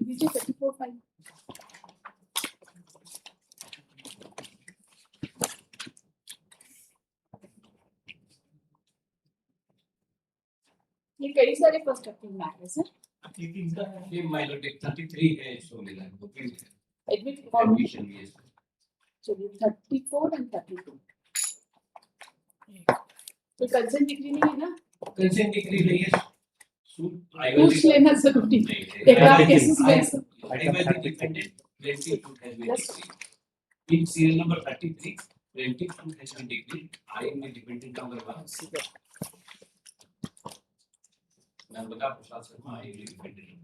DJ 34.5. ये कई सारे फर्स्ट अपील मैटर्स हैं। ये माइलो टेक 33 है इसको मिला है बुकिंग है एडमिट फॉर्म एडमिशन भी है चलिए 34 and 32 तो कंसेंट डिग्री नहीं है ना? कंसेंट डिग्री नहीं है पूछ लेना जरूरी है एग्जाम केसेस में dependent plaintiff has been decreed. In serial number 33 plaintiff has been decreed. I am the dependent number 1. Nambata Prasad Sharma, I am the dependent.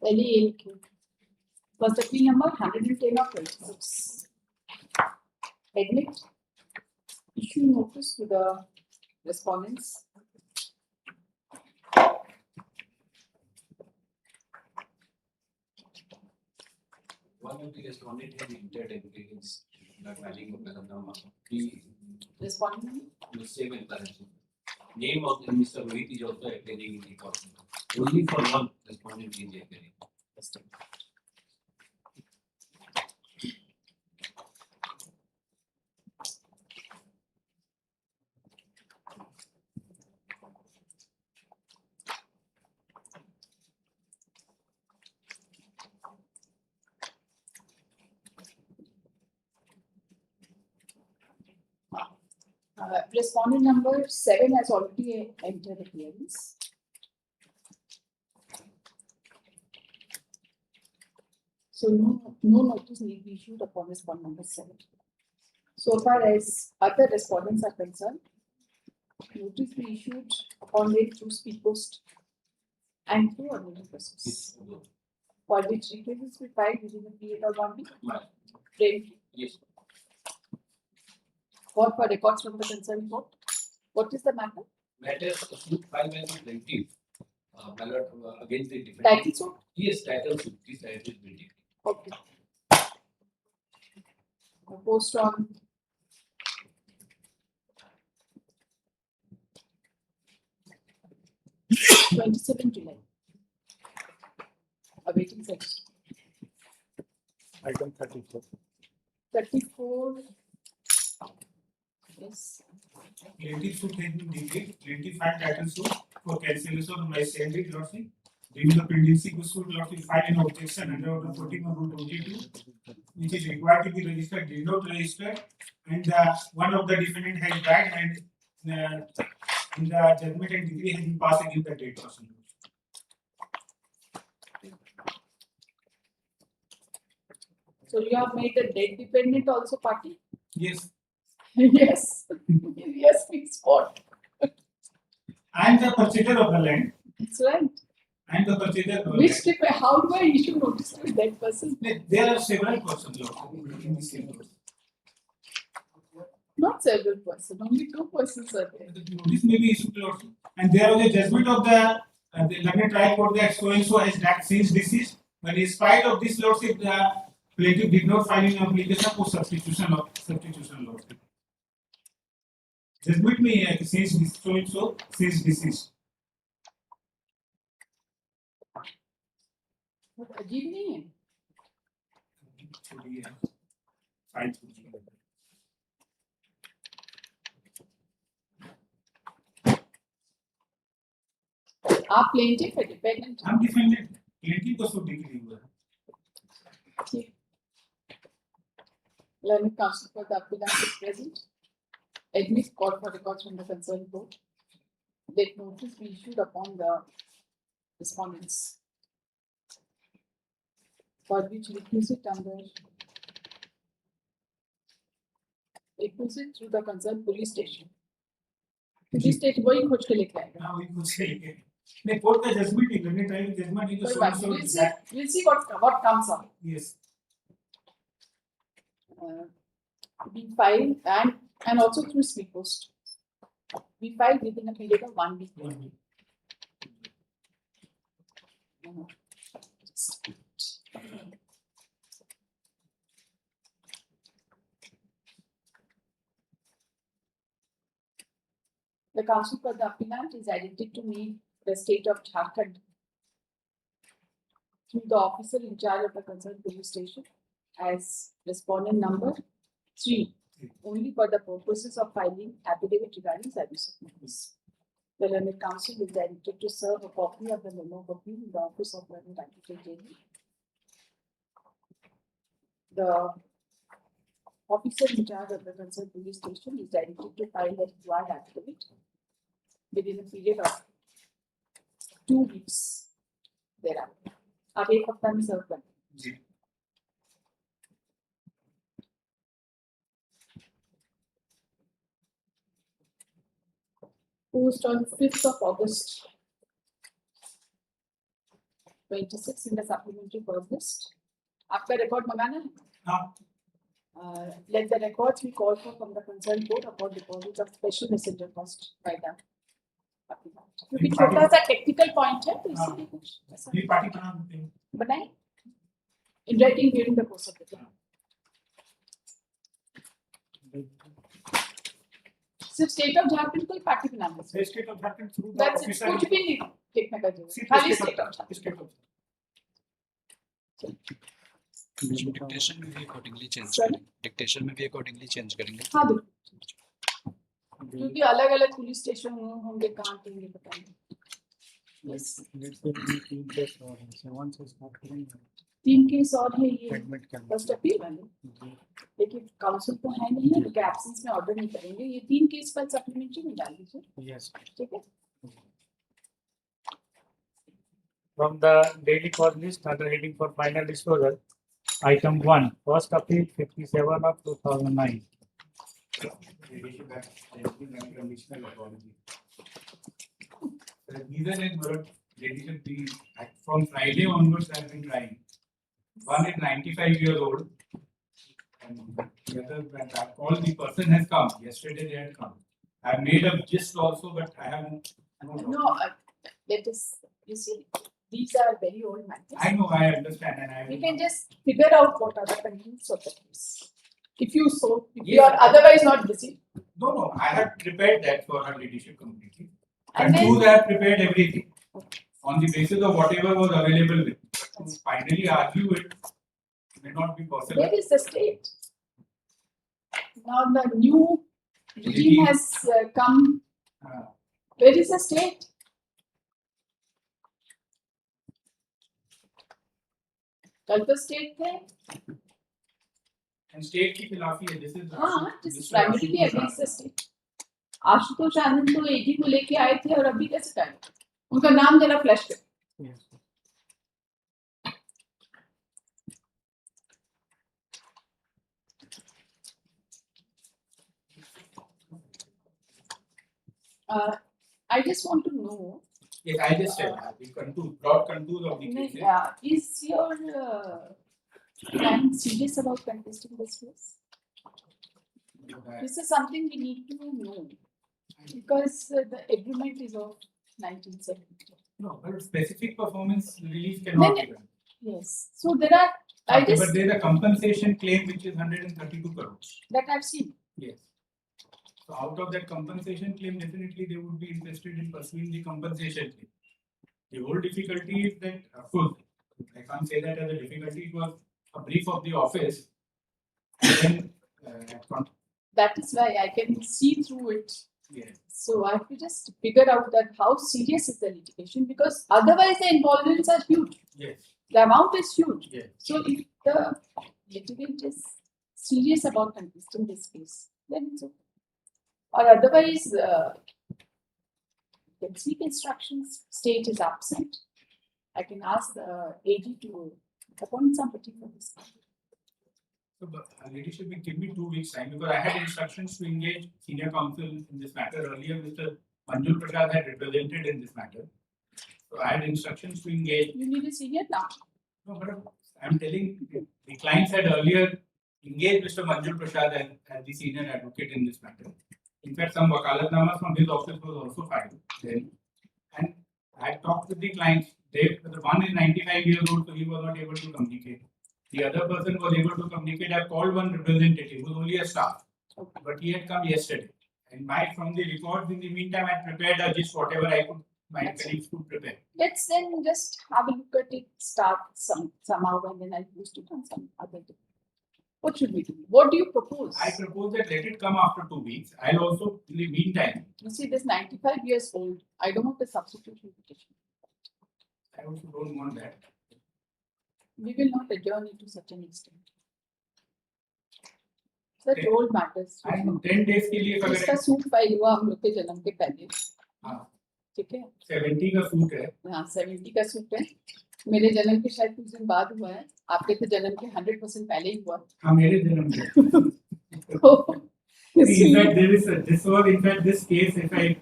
पहले ये लिखिए first appeal number 110 of 26 admit issue notice to the respondents One of the respondent has entered evidence that filing of Melanoma. He respondent the same encouragement. Name of the Mr. Rohit is also appearing in the court. Only for one respondent is appearing. respondent number 7 has already entered appearance. So no notice need be issued upon respondent number 7. So far as other respondents are concerned, notice be issued upon their through speed post and through ordinary process. For which requests be filed within the period of 1 week. Yes. What for records from the concerned court? What is the matter? Matter suit filed by the plaintiff ballot against the defendant. Title suit? Yes, title suit. This title is building. Okay. Post on 27 July. Awaiting section. Item 34. 34. Yes. Plaintiff suit has been declared. Plaintiff filed title suit for cancellation of my salary lordship. During the pendency of suit, lordship filed an objection under order 14 of Rule 22, which is required to be registered, did not register, and one of the defendant has died, and the judgment and decree has been passed against the dead person. So you have made the dead dependent also party? Yes. Yes. Yes, means what? I am the purchaser of the land. That's right. I am the purchaser of the Which land. step? How do I issue notice to that person? There are several persons in this case. Not several persons, only 2 persons are there. The notice may be issued also. And there was a judgment of the London trial court that so and so has died since deceased. But in spite of this lordship, the plaintiff did not file an application for substitution lordship. Judgment may since so and so since deceased. अजीब नहीं है आप plaintiff है dependent हम defendant plaintiff को suit degree हुआ ठीक learned counsel for the applicant is present admit court for records from the concerned court that notice be issued upon the respondents for which requisite through the concerned police station वही खोज के लेके आएगा हां वही खोज के लेके नहीं कोर्ट का जजमेंट है लर्निंग ट्रायल जजमेंट है so we'll see what comes up yes we file and also through speed post we file within a period of 1 week The counsel for the appellant is identified to me the state of Jharkhand through the officer in charge of the concerned police station as respondent number 3, only for the purposes of filing affidavit regarding service of notice. The learned counsel is directed to serve a copy of the memo copy in the office of learned advocate JD. The officer in charge of the concerned police station is directed to file the required affidavit within a period of 2 weeks thereafter. अब एक हफ्ता में सर्व कर जी post on 5th of August 26 in the supplementary first list. आपका record मंगाना है? हाँ Let the records be called for from the concerned court upon deposit of special messenger cost by the applicant. क्योंकि छोटा सा टेक्निकल पॉइंट है तो इसीलिए कुछ ऐसा ये पार्टी बना देते हैं बनाए in writing during the course of the class. सिर्फ स्टेट ऑफ झारखंड को ही पार्टी बनाना है. State of Jharkhand through the That's it. Officer कुछ भी नहीं देखने का जरूरत है. खाली state of Jharkhand. State of dictation में भी अकॉर्डिंगली चेंज Sorry? करेंगे. डिक्टेशन में भी अकॉर्डिंगली चेंज करेंगे. हाँ बिल्कुल. क्योंकि अलग अलग पुलिस स्टेशन होंगे कहाँ के ये पता नहीं. Yes. 3 केस और है ये फर्स्ट अपील वाले. लेकिन काउंसिल तो है नहीं, उनके एब्सेंस में ऑर्डर नहीं करेंगे. ये 3 केस पर सप्लीमेंट्री में डाल दीजिए. ठीक है. From the daily cause list under heading for final disclosure, item 1, first appeal 57 of 2009. From Friday onwards, I've been trying. One is 95 years old, and the other, that call the person has come. Yesterday they had come. I made a gist also, but I haven't. No, let us. You see, these are very old matters. I know, I understand, and I. We can just figure out what are the conditions of the case. If you Yes. are otherwise not busy. No, I have prepared that for her leadership completely. And And then- two, I have prepared everything on the basis of whatever was available with. But to finally argue it may not be possible. Where is the state? Now the new regime has come. Uh, Where is the state? कल तो state थे. And state की खिलाफी है. This is. हाँ, this this is is primarily against the state. Ashutosh आनंद तो AD को लेके आए थे और अभी कैसे आए? उनका नाम जरा फ्लैश कर. Yes. I just want to know. Yes, I just said the broad contours of the case. Is your client serious about contesting this case? This is something we need to know because the agreement is of 1970. No, but specific performance relief cannot Then- be done. Yes. So there are. I Okay, just but there is a compensation claim which is 132 crores. that I've seen. Yes. So out of that compensation claim, definitely they would be interested in pursuing the compensation claim. The whole difficulty is that, of course, I can't say that as a difficulty, it was a brief of the office. And then, That is why I can see through it. yes. So I have to just figure out that how serious is the litigation because otherwise the involvements are huge. Yes. The amount is huge. Yes. So if the litigant is serious about contesting this case, then it's okay. Or otherwise, can seek instructions, state is absent. I can ask the AG to appoint somebody for this. So, but lady should be give me 2 weeks time because I had instructions to engage senior counsel in this matter. Earlier, Mr. Manjul Prasad had represented in this matter. So I had instructions to engage. You need a senior now. No, but I'm telling you, the clients had earlier engaged Mr. Manjul Prasad as the senior advocate in this matter. In fact, some wakalatnamas from his office was also filed then. And I talked with the clients. The one is 95 years old, so he was not able to communicate. The other person was able to communicate. I called one representative who was only a staff, but he had come yesterday. And from the records, in the meantime, I prepared just whatever I could my That's colleagues could prepare. Let's then just have a look at it, start somehow, and then I'll post it on some other day. What should we do? What do you propose? I propose that let it come after 2 weeks. I'll also, in the meantime, You see, this 95 years old. I don't want a substitution petition. I also don't want that. We will not adjourn it to such an extent. Such Okay. old matters. I know 10 days के लिए अगर इसका suit file हुआ हम लोग के जन्म के पहले. हाँ. ठीक है. 70 का सूट है. हाँ 70 का सूट है. मेरे जन्म के शायद कुछ दिन बाद हुआ है. आपके तो जन्म के 100% पहले ही हुआ. हाँ मेरे जन्म के. In fact, this was in fact this case, if I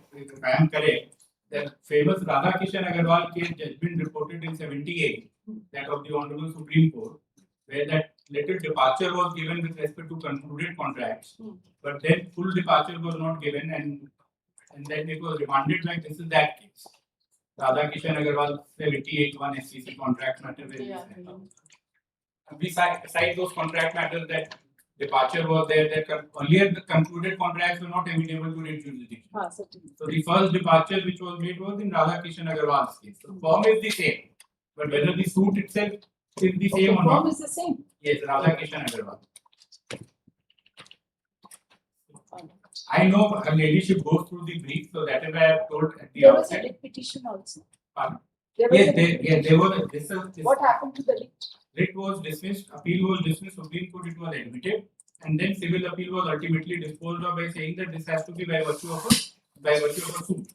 am correct, that famous Radhakishan Agarwal case judgment reported in 78, that of the Honorable Supreme Court, where that little departure was given with respect to concluded contracts, but then full departure was not given, and then it was remanded like this is that case. Radhakishan Agarwal 78 one SCC contract matter. Besides those contract matters that departure was there, that earlier the concluded contracts were not amenable to writ jurisdiction. So the first departure which was made was in Radhakishan Agarwal's case. So the form is the same, but whether the suit itself is the same or not. Form is the same. Yes, Radhakishan Agarwal. I know a ladyship goes through the brief, so that is why I have told at the There was a outset. writ petition also. Pardon? There was Yes, a writ petition. there was this. What happened to the writ? Writ was dismissed, appeal was dismissed, Supreme Court it was admitted, and then civil appeal was ultimately disposed of by saying that this has to be by virtue of a suit,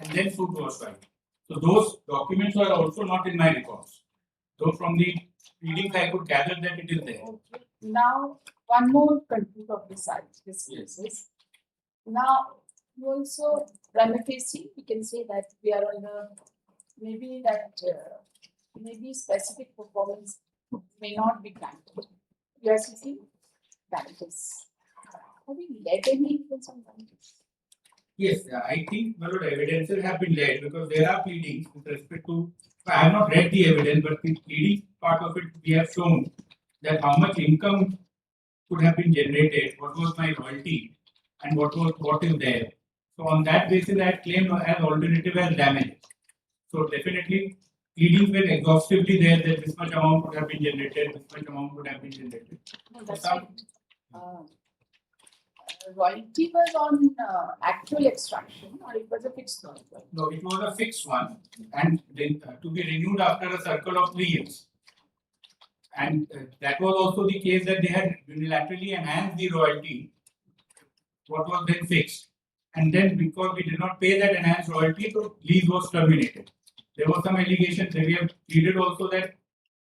and then suit was filed. So those documents are also not in my records. Though from the readings I could gather that it is there. Okay. Now, one more conclude of this case is, now you also prima facie, we can say that we are on the, maybe specific performance may not be granted. You are seeking damages. Have you led any inference on damages? Yes, I think my lord, evidences have been laid because there are pleadings with respect to. I have not read the evidence, but the pleading part of it we have shown that how much income could have been generated, what was my royalty, and what is there. So on that basis, I claim as alternative as damage. So definitely, pleadings were exhaustively there that this much amount would have been generated, this much amount would have been generated. No, that's right. Royalty was on actual extraction, or it was a fixed royalty? No, it was a fixed one, and then to be renewed after a circle of 3 years. And that was also the case that they had unilaterally enhanced the royalty, what was then fixed. And then because we did not pay that enhanced royalty, the lease was terminated. There was some allegation that we have pleaded also that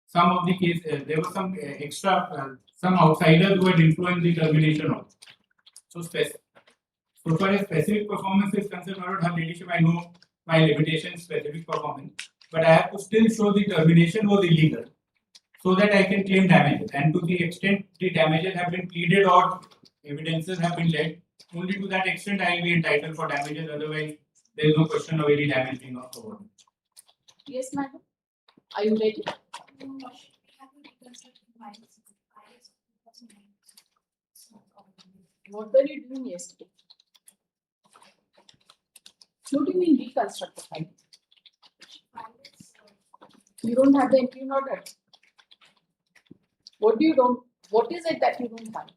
some of the case, there was some extra, some outsiders who had influenced the termination also. So far as specific performance is concerned, I don't have leadership, I know my limitations, specific performance, but I have to still show the termination was illegal so that I can claim damages. And to the extent the damages have been pleaded or evidences have been led, only to that extent I will be entitled for damages, otherwise there is no question of any damage being awarded. Yes, madam. Are you ready? What were you doing yesterday? Should you mean reconstruct the file? You don't have the interim order. What is it that you don't have?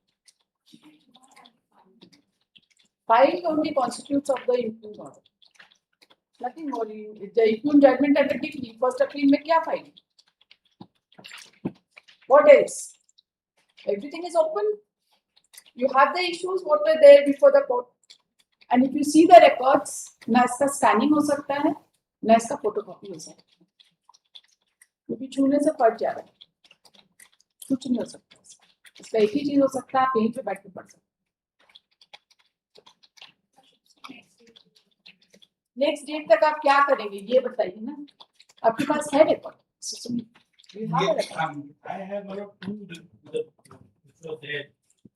File only constitutes of the interim order. Nothing more. The interim judgment at the degree, first appeal में क्या file? What else? Everything is open. You have the issues what were there before the court. And if you see the records, ना इसका scanning हो सकता है, ना इसका photocopy हो सकता है. क्योंकि छूने से फट जा रहा है. कुछ नहीं हो सकता. इसका एक ही चीज हो सकता है, आप यहीं पे बैठ के पढ़ सकते. नेक्स्ट डेट तक आप क्या करेंगे ये बताइए ना. आपके पास है record? You have a record. I have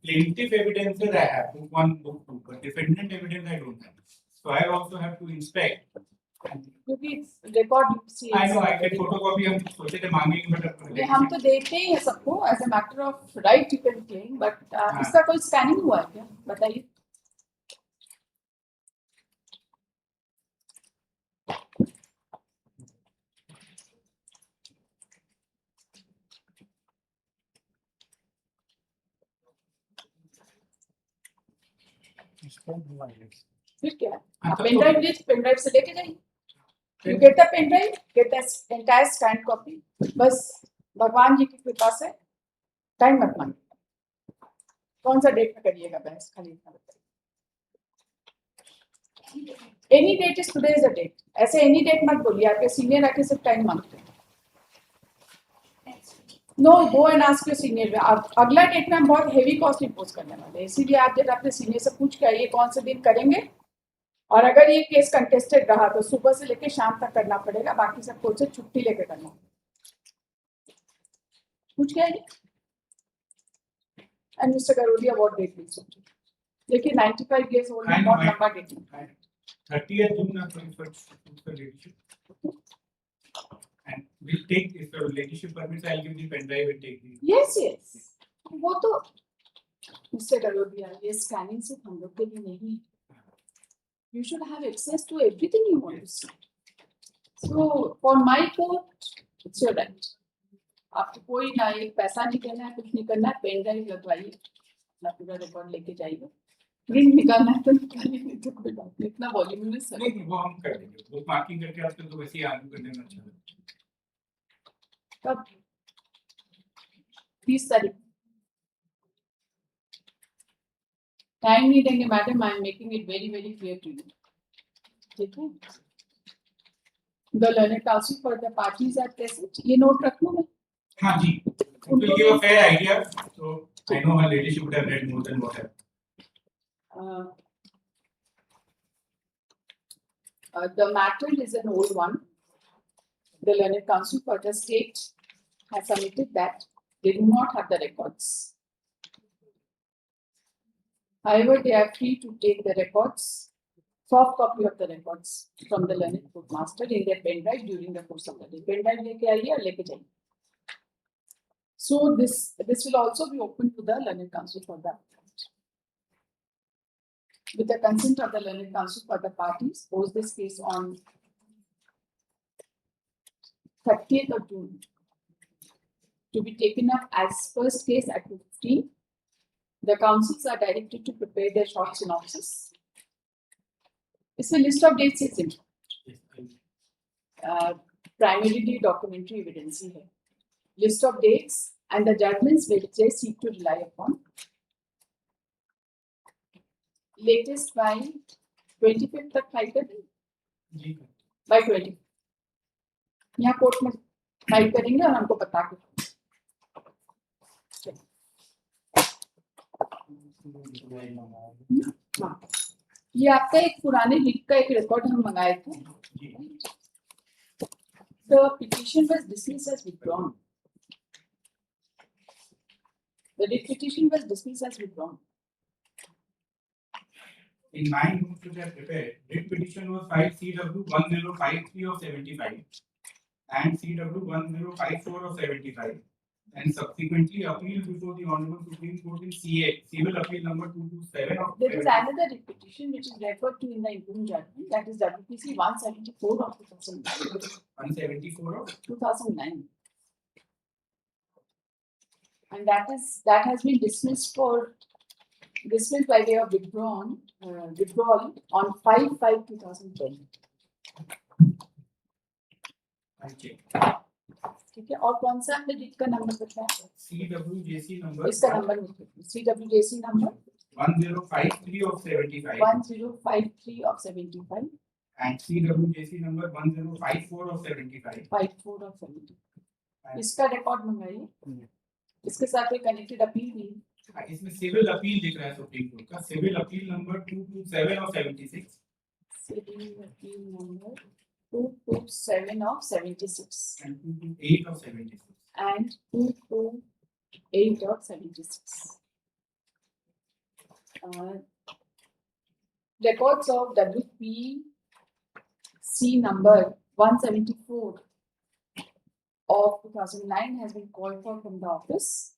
plaintiff evidences I have, book 1, book 2, but defendant evidence I don't have. So I also have to inspect. क्योंकि record see I know I can photocopy हम सोचे थे मांगेंगे but हम तो देते ही हैं सबको as a matter of right you can claim but इसका कोई स्कैनिंग हुआ है क्या बताइए. फिर क्या हाँ, तब पेन तो- ड्राइव पेन ड्राइव से लेके जाइए You get the pen drive, get the entire scanned copy. बस भगवान जी की कृपा से टाइम मत मांगिए. कौन सा डेट में करिएगा बहस खाली इतना बताइए. Any date is today is a date. ऐसे any date मत बोलिए आपके सीनियर आके सिर्फ टाइम मांगते हैं. No, go and ask your senior. अगला डेट में हम बहुत हेवी कॉस्ट इम्पोज करने वाले हैं इसीलिए आप जब अपने सीनियर से पूछ के आइए कौन से दिन करेंगे और अगर ये केस कंटेस्टेड रहा तो सुबह से लेकर शाम तक करना पड़ेगा बाकी सब कोर्ट से छुट्टी लेकर करना पूछ के आइए. And mister Karolia what date will suit you. देखिए 95 years old है बहुत लंबा डेट है. 30th June for leadership. And we'll take if the leadership permits, I'll give the pen drive and take the. yes वो तो मिस्टर करोलिया ये scanning सिर्फ हम लोग के लिए नहीं है. You should have access to everything you want to see. So for my court, it's your right. आपको कोई ना एक पैसा नहीं देना है कुछ नहीं करना है पेन ड्राइव लगवाइए अपना पूरा रिकॉर्ड लेके जाइए प्रिंट निकालना है तो निकालिए नहीं तो कोई बात नहीं इतना वॉल्यूमिनस है. नहीं वो हम कर देंगे वो मार्किंग करके आजकल तो वैसे ही आगे करने में अच्छा लगता है. कब 30 तारीख टाइम नहीं देंगे madam I am making it very very clear to you. ठीक है. The learning counsel for the parties at present ये नोट रख लो मैं. हाँ जी. It will give a fair idea. So I know her ladyship would have read more than what I. The matter is an old one. The Learned Council for the state has submitted that they do not have the records. However, they are free to take the records, soft copy of the records from the Learned Bookmaster in their pen drive during the course of the day. Pen drive लेके आइए और लेके जाइए. So this will also be open to the Learned Council for the applicant. With the consent of the Learned Council for the parties, pose this case on 30th of June to be taken up as first case at 2:15. The councils are directed to prepare their short synopsis. It's a list of dates is in. Primarily documentary evidence है. List of dates and the judgments which they seek to rely upon. Latest by 25th तक file कर देंगे. By 20. यहाँ court में file करेंगे और हमको बता के. हाँ. ये आपका एक पुराने लीक का एक रिकॉर्ड हम मंगाए थे. The petition was dismissed as withdrawn. The writ petition was dismissed as withdrawn. In my notes which I prepared, writ petition was filed CW 1053 of 75 and CW 1054 of 75 and subsequently appealed before the Honorable Supreme Court in CA, Civil Appeal number 227 of. There is another writ petition which is referred to in the interim judgment, that is WPC 174 of 2009. 174 of 2009. And that has been dismissed by way of withdrawal on 5/5/2010. ठीक है. और कौन सा आपने डिट का number बताया? CWJC number. इसका number CWJC number 1053 of 75. 1053 of 75 and CWJC number 1054 of 75. 54 of 75. इसका रिकॉर्ड मंगाइए. इसके साथ एक कनेक्टेड अपील भी. इसमें सिविल अपील दिख रहा है सुप्रीम कोर्ट का. Civil appeal number 227 of 76. Civil appeal number 227 of 76 and 228 of 76 and 228 of 76. Records of WPC number 174 of 2009 has been called for from the office,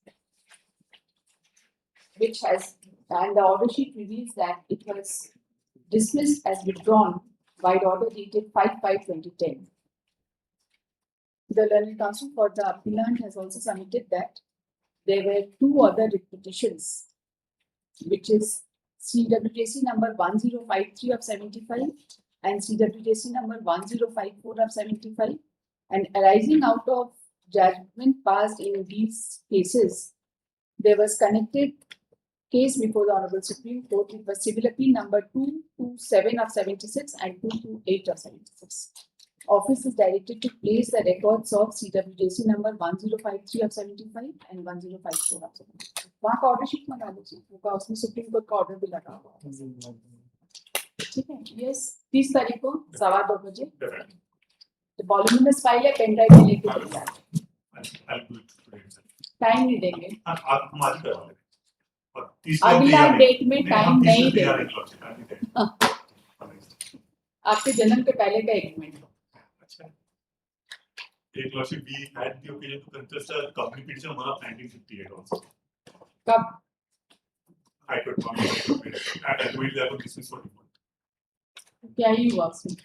which has, and the order sheet reveals that it was dismissed as withdrawn by the order dated 5/5/2010. The Learned Council for the appellant has also submitted that there were two other writ petitions, which is CWJC number 1053 of 75 and CWJC number 1054 of 75, and arising out of judgment passed in these cases, there was connected case before the Honorable Supreme Court. It was civil appeal number 227 of 76 and 228 of 76. Office is directed to place the records of CWJC number 1053 of 75 and 1054 of 75. वहाँ का order sheet मंगा लीजिए, होगा उसमें supreme Court का order भी लगा हुआ है, ठीक है? यस, 30 तारीख को 2:15 बजे तो वॉल्यूमिनस फाइल है, पेन ड्राइव में लेके जाइए, टाइम नहीं देंगे, अगला डेट में टाइम नहीं देंगे, आपके जन्म के पहले का agreement. We had the occasion to contest a company petition of 1958 also. कब? I could not and I will have a business for you. क्या ही हुआ उसमें?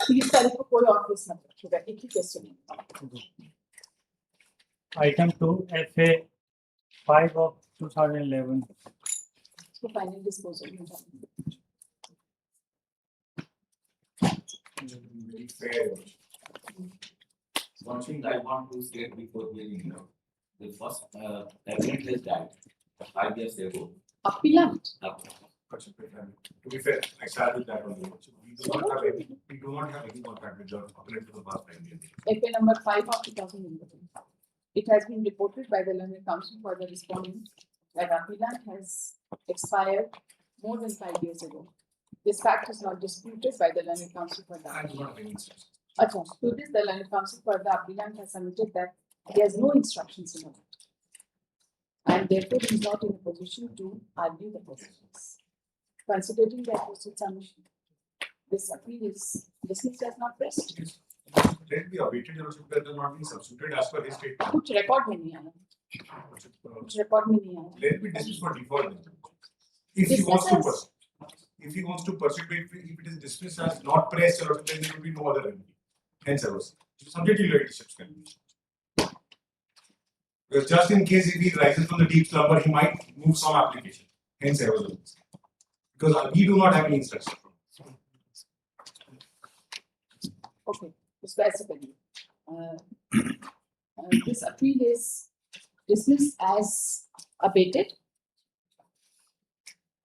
30 तारीख को कोई और केस मत रखिएगा, एक ही केस सुनिए। Item 2 FA 5 of 2011. इसको फाइनल डिस्पोजल में डालिए। Very fair. One thing I want to state before hearing you, the first agreement has died 5 years ago. Appellant. To be fair, I started with that only. We do not have any contract with your opponent for the past 5 years. FA number 5 of 2011. It has been reported by the Learned Counsel for the respondent that appellant has expired more than 5 years ago. This fact is not disputed by the Learned Counsel for the I do not have any instructions. Achha, to this, the Learned Counsel for the appellant has submitted that he has no instructions in it, and therefore he is not in a position to argue the proceedings. Considering that posted submission, this appeal is dismissed as not pressed. Let it be awaited, Your Worship, that has not been substituted as per his statement. कुछ record में नहीं आया, कुछ record में नहीं आया. Let it be dismissed for default. If he wants to pursue it, if it is dismissed as not pressed, Your Worship, then there will be no other remedy. Hence, I was subject to your leadership's condition. Because just in case if he rises from the deep slumber, he might move some application. Hence, I was because we do not have any instruction. Okay, specifically, this appeal is dismissed as abated.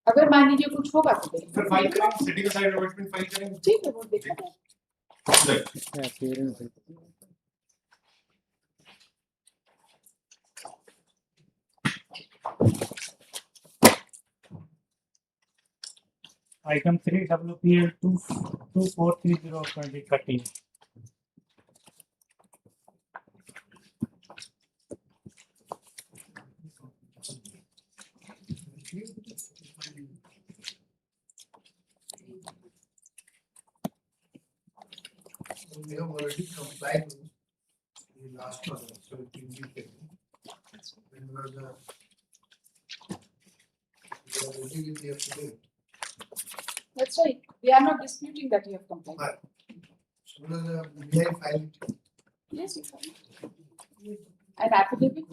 अगर मान लीजिए कुछ होगा तो फिर file करेंगे, setting aside abatement file करेंगे। ठीक है, वो देखा जाए। Item 3 WPL 2430 of 2013. We have already complied with the last one, so it will be taken. When was we are ready with the affidavit. That's right. We are not disputing that you have complied. But so does the BI file it? Yes, you can. An affidavit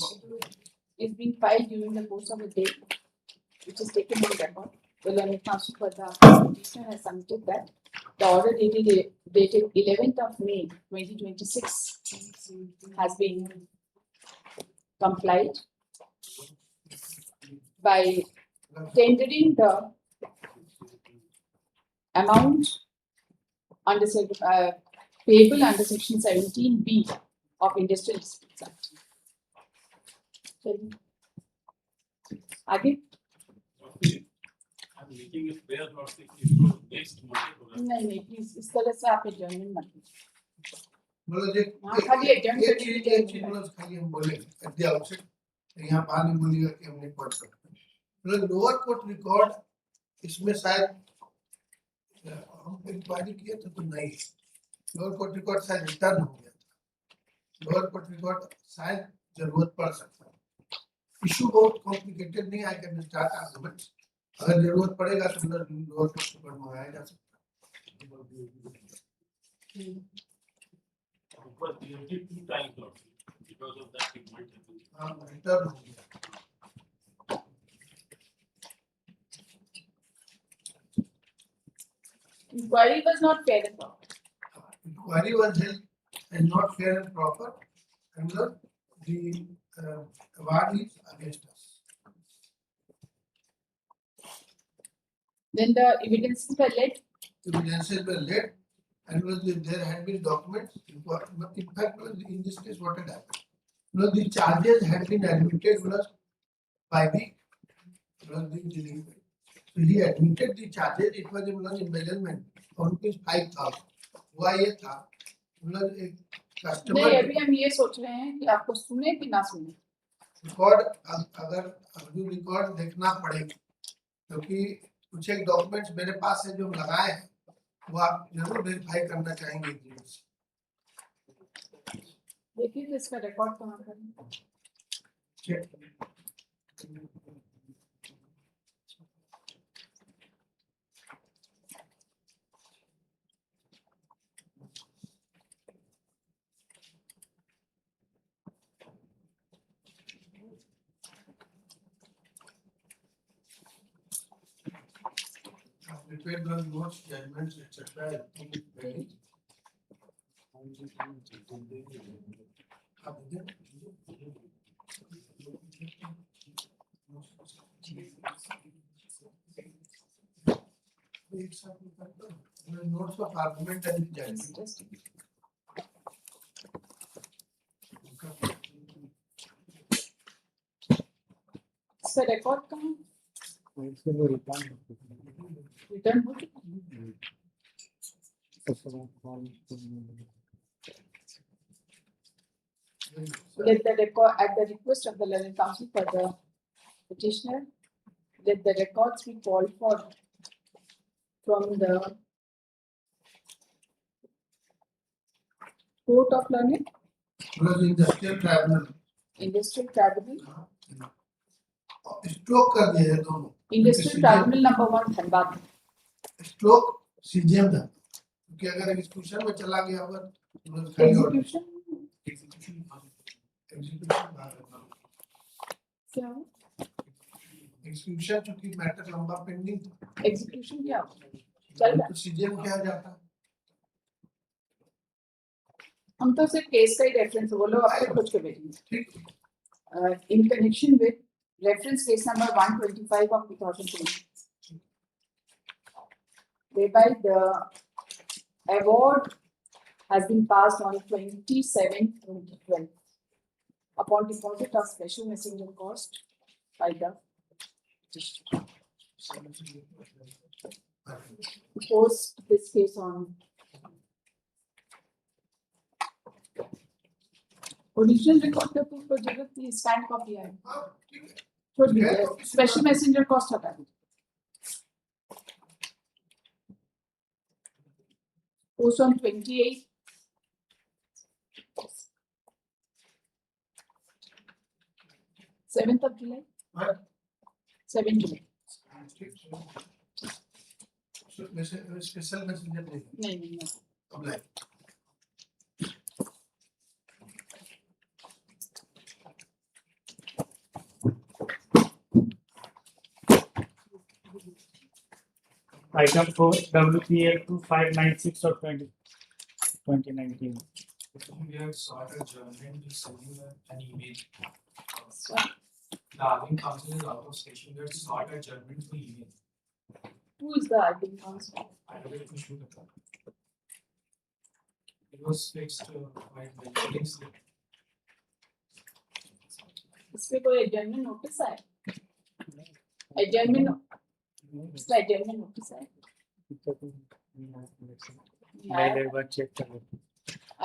is being filed during the course of a day, which is taken on record. The Learned Counsel for the petitioner has submitted that the order dated 11th of May 2026 has been complied by tendering the amount under payable under section 17B of Industrial Disputes Act. आगे Making it fair, not the issue next month. नहीं please इस तरह से आप adjournment मत कीजिए। मतलब जे हाँ, खाली adjourn एक करके चीज मतलब खाली हम बोले at the outset, यहाँ बाद में बोलिएगा कि हमने पढ़ सकते हैं। मतलब लोअर कोर्ट रिकॉर्ड इसमें शायद हम इंक्वायरी किए तो नहीं, लोअर कोर्ट रिकॉर्ड शायद रिटर्न हो गया था, लोअर कोर्ट रिकॉर्ड शायद जरूरत पड़ सकता है। इशू बहुत कॉम्प्लिकेटेड नहीं, आई कैन स्टार्ट आर्गुमेंट, अगर जरूरत पड़ेगा तो लोअर कोर्ट रिकॉर्ड मंगाया जा सकता है। was delayed 2 times also. Because of that, it might happen. return हो गया. Inquiry was not fair and proper. Inquiry was held and not fair and proper, and the award is against us. Then the evidences were led. Evidences were led, and there had been documents. In fact, in this case, what had happened? The charges had been admitted by the delinquent. So he admitted the charges. It was embezzlement on rupees 5,000. हुआ ये था, एक customer नहीं, अभी हम ये सोच रहे हैं कि आपको सुने कि ना सुने. रिकॉर्ड अगर जो रिकॉर्ड देखना पड़ेगा, क्योंकि कुछ एक डॉक्यूमेंट्स मेरे पास है जो हम लगाए हैं, वो आप जरूर वेरीफाई करना चाहेंगे. देखिए तो इसका रिकॉर्ड कहाँ पर है. Prepared the notes, judgments, etc. Notes of argument and judgment. इसका रिकॉर्ड कहाँ है? रिटर्न हो चुका है. Let the record at the request of the learned counsel for the petitioner, let the records be called for from the court of learning, Industrial tribunal. industrial tribunal, stroke कर दिए हैं दोनों. industrial tribunal number 1 Dhanbad. Stroke CGM था, क्योंकि अगर execution में चला गया होगा Execution क्या हो? एग्जीक्यूशन चूंकि मैटर लंबा पेंडिंग था, Execution क्या हो? चल रहा है. तो सीजीएम किया जाता है. हम तो सिर्फ केस का ही रेफरेंस वो लोग अपने खुद के भेजेंगे. ठीक. In connection with reference case number 125 of 2020, whereby the award has been passed on 27/2012 upon deposit of special messenger cost by the petitioner. Post this case on original record का proof को जरूरत नहीं, स्कैन कॉपी है. छोड़ दीजिए, special messenger cost हटा दीजिए. Post on 28 7th of July. 7 July. Special messenger नहीं. Apply. Item 4, WPL 2596 of 2019. We have sought adjournment, we send you an email. So, The Arvin council is out of session, we have sought adjournment for email. who is the IB council? I don't know if you should have. It was fixed by the meetings. इस पे कोई adjournment notice है? Adjournment इसका adjournment notice है? मैं एक बार check कर लेता हूँ.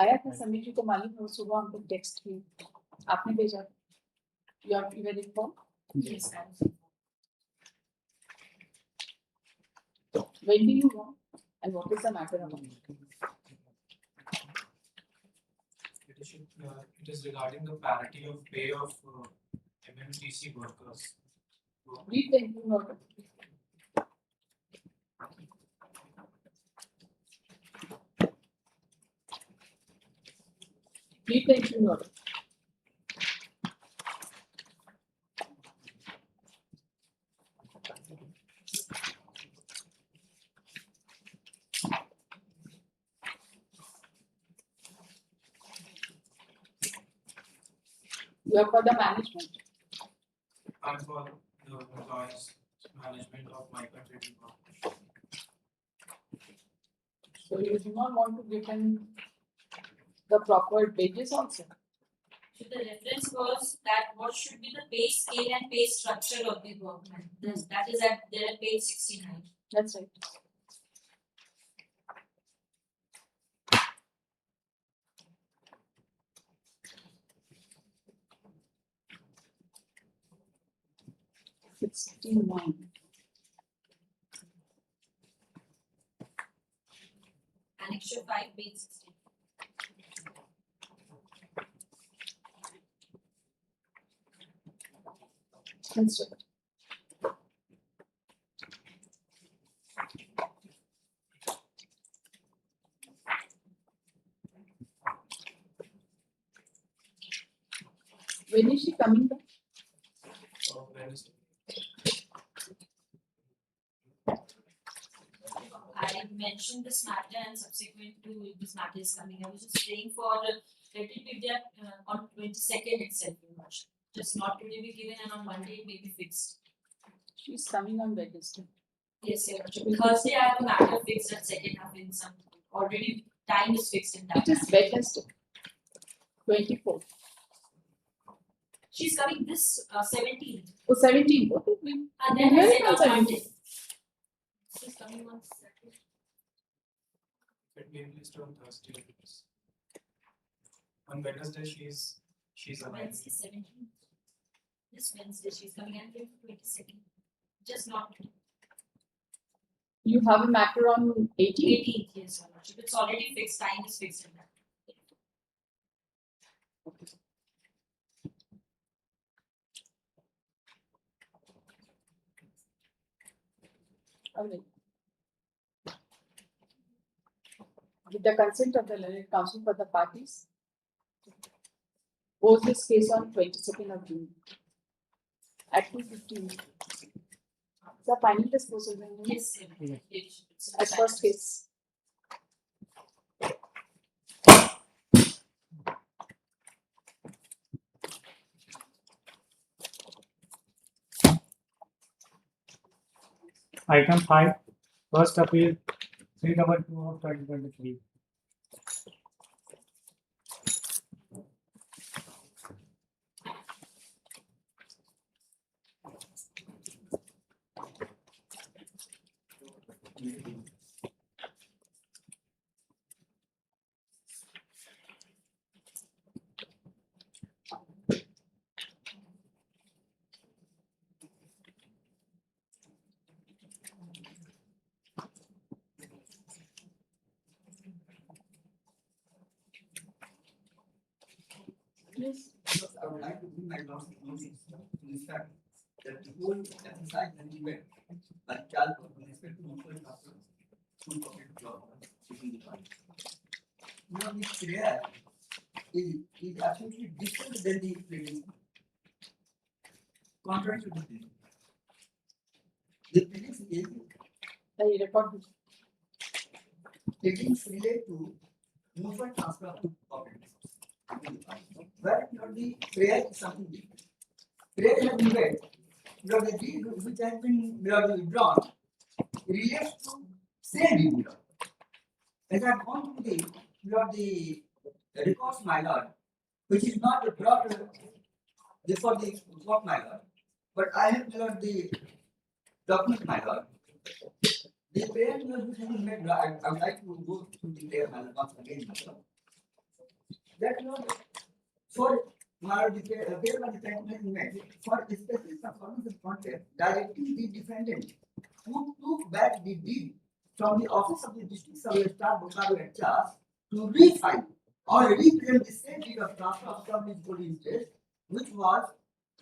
आया था समिति को मालूम है, सुबह हमको टेक्स्ट की आपने भेजा. You are very informed? Yes. When do you want and what is the matter about? It is regarding the parity of pay of MMTC workers. Read the new order. Retention order. You are for the management. And for the employees management of my country. So you do not want to give him the proper pages also. So the reference was that what should be the pay scale and pay structure of the workman. That is at there page 69. That's right. $69. Annexure 5, page 16. That's right. When is she coming back? Wednesday. I mentioned this matter and subsequent to this matter is coming. I was just praying for let it be there on 22nd itself. Just not today be given and on Monday it may be fixed. She's coming on Wednesday. Yes, Your Worship. Thursday I have a matter fixed at second half in some already time is fixed in that. It is Wednesday. 24th. She's coming this 17th. Oh, 17th. Okay. And then I Very said on good, Monday. She's coming on Saturday. It may be listed on Thursday. On Wednesday she's alive. Wednesday 17th. This Wednesday she's coming and 22nd. Just not You have a matter on 18th. 18th, yes, Your Worship. It's already fixed, time is fixed in that. Alright. With the consent of the learned counsel for the parties, pose this case on 22nd of June at 2:15. The final disposal when Yes, Yes. it's as first case. Item 5, first appeal 322 of 2023. Yes. I would like to bring my last notice to this fact that the whole exercise and event, like child with respect to mutual customers, full public job within the party. Now, this prayer is absolutely different than the previous one. Contrary to the previous. The previous is I record. takings relate to mutual transfer of public resources. Where the prayer is something different. Prayer has been read, the deed which has been withdrawn relates to same deed. As I have gone to the records, my lord, which is not brought before the court, my lord, but I have the document, my lord. The prayer which has been made, I would like to go through the prayer, my lord, once again, my lord. That Lord, for my the prayer by the time has been made for specific performance of contract directing the defendant who took back the deed from the office of the district surveyor staff Bokaro at charge to refile or reclaim the same deed of transfer of public body interest, which was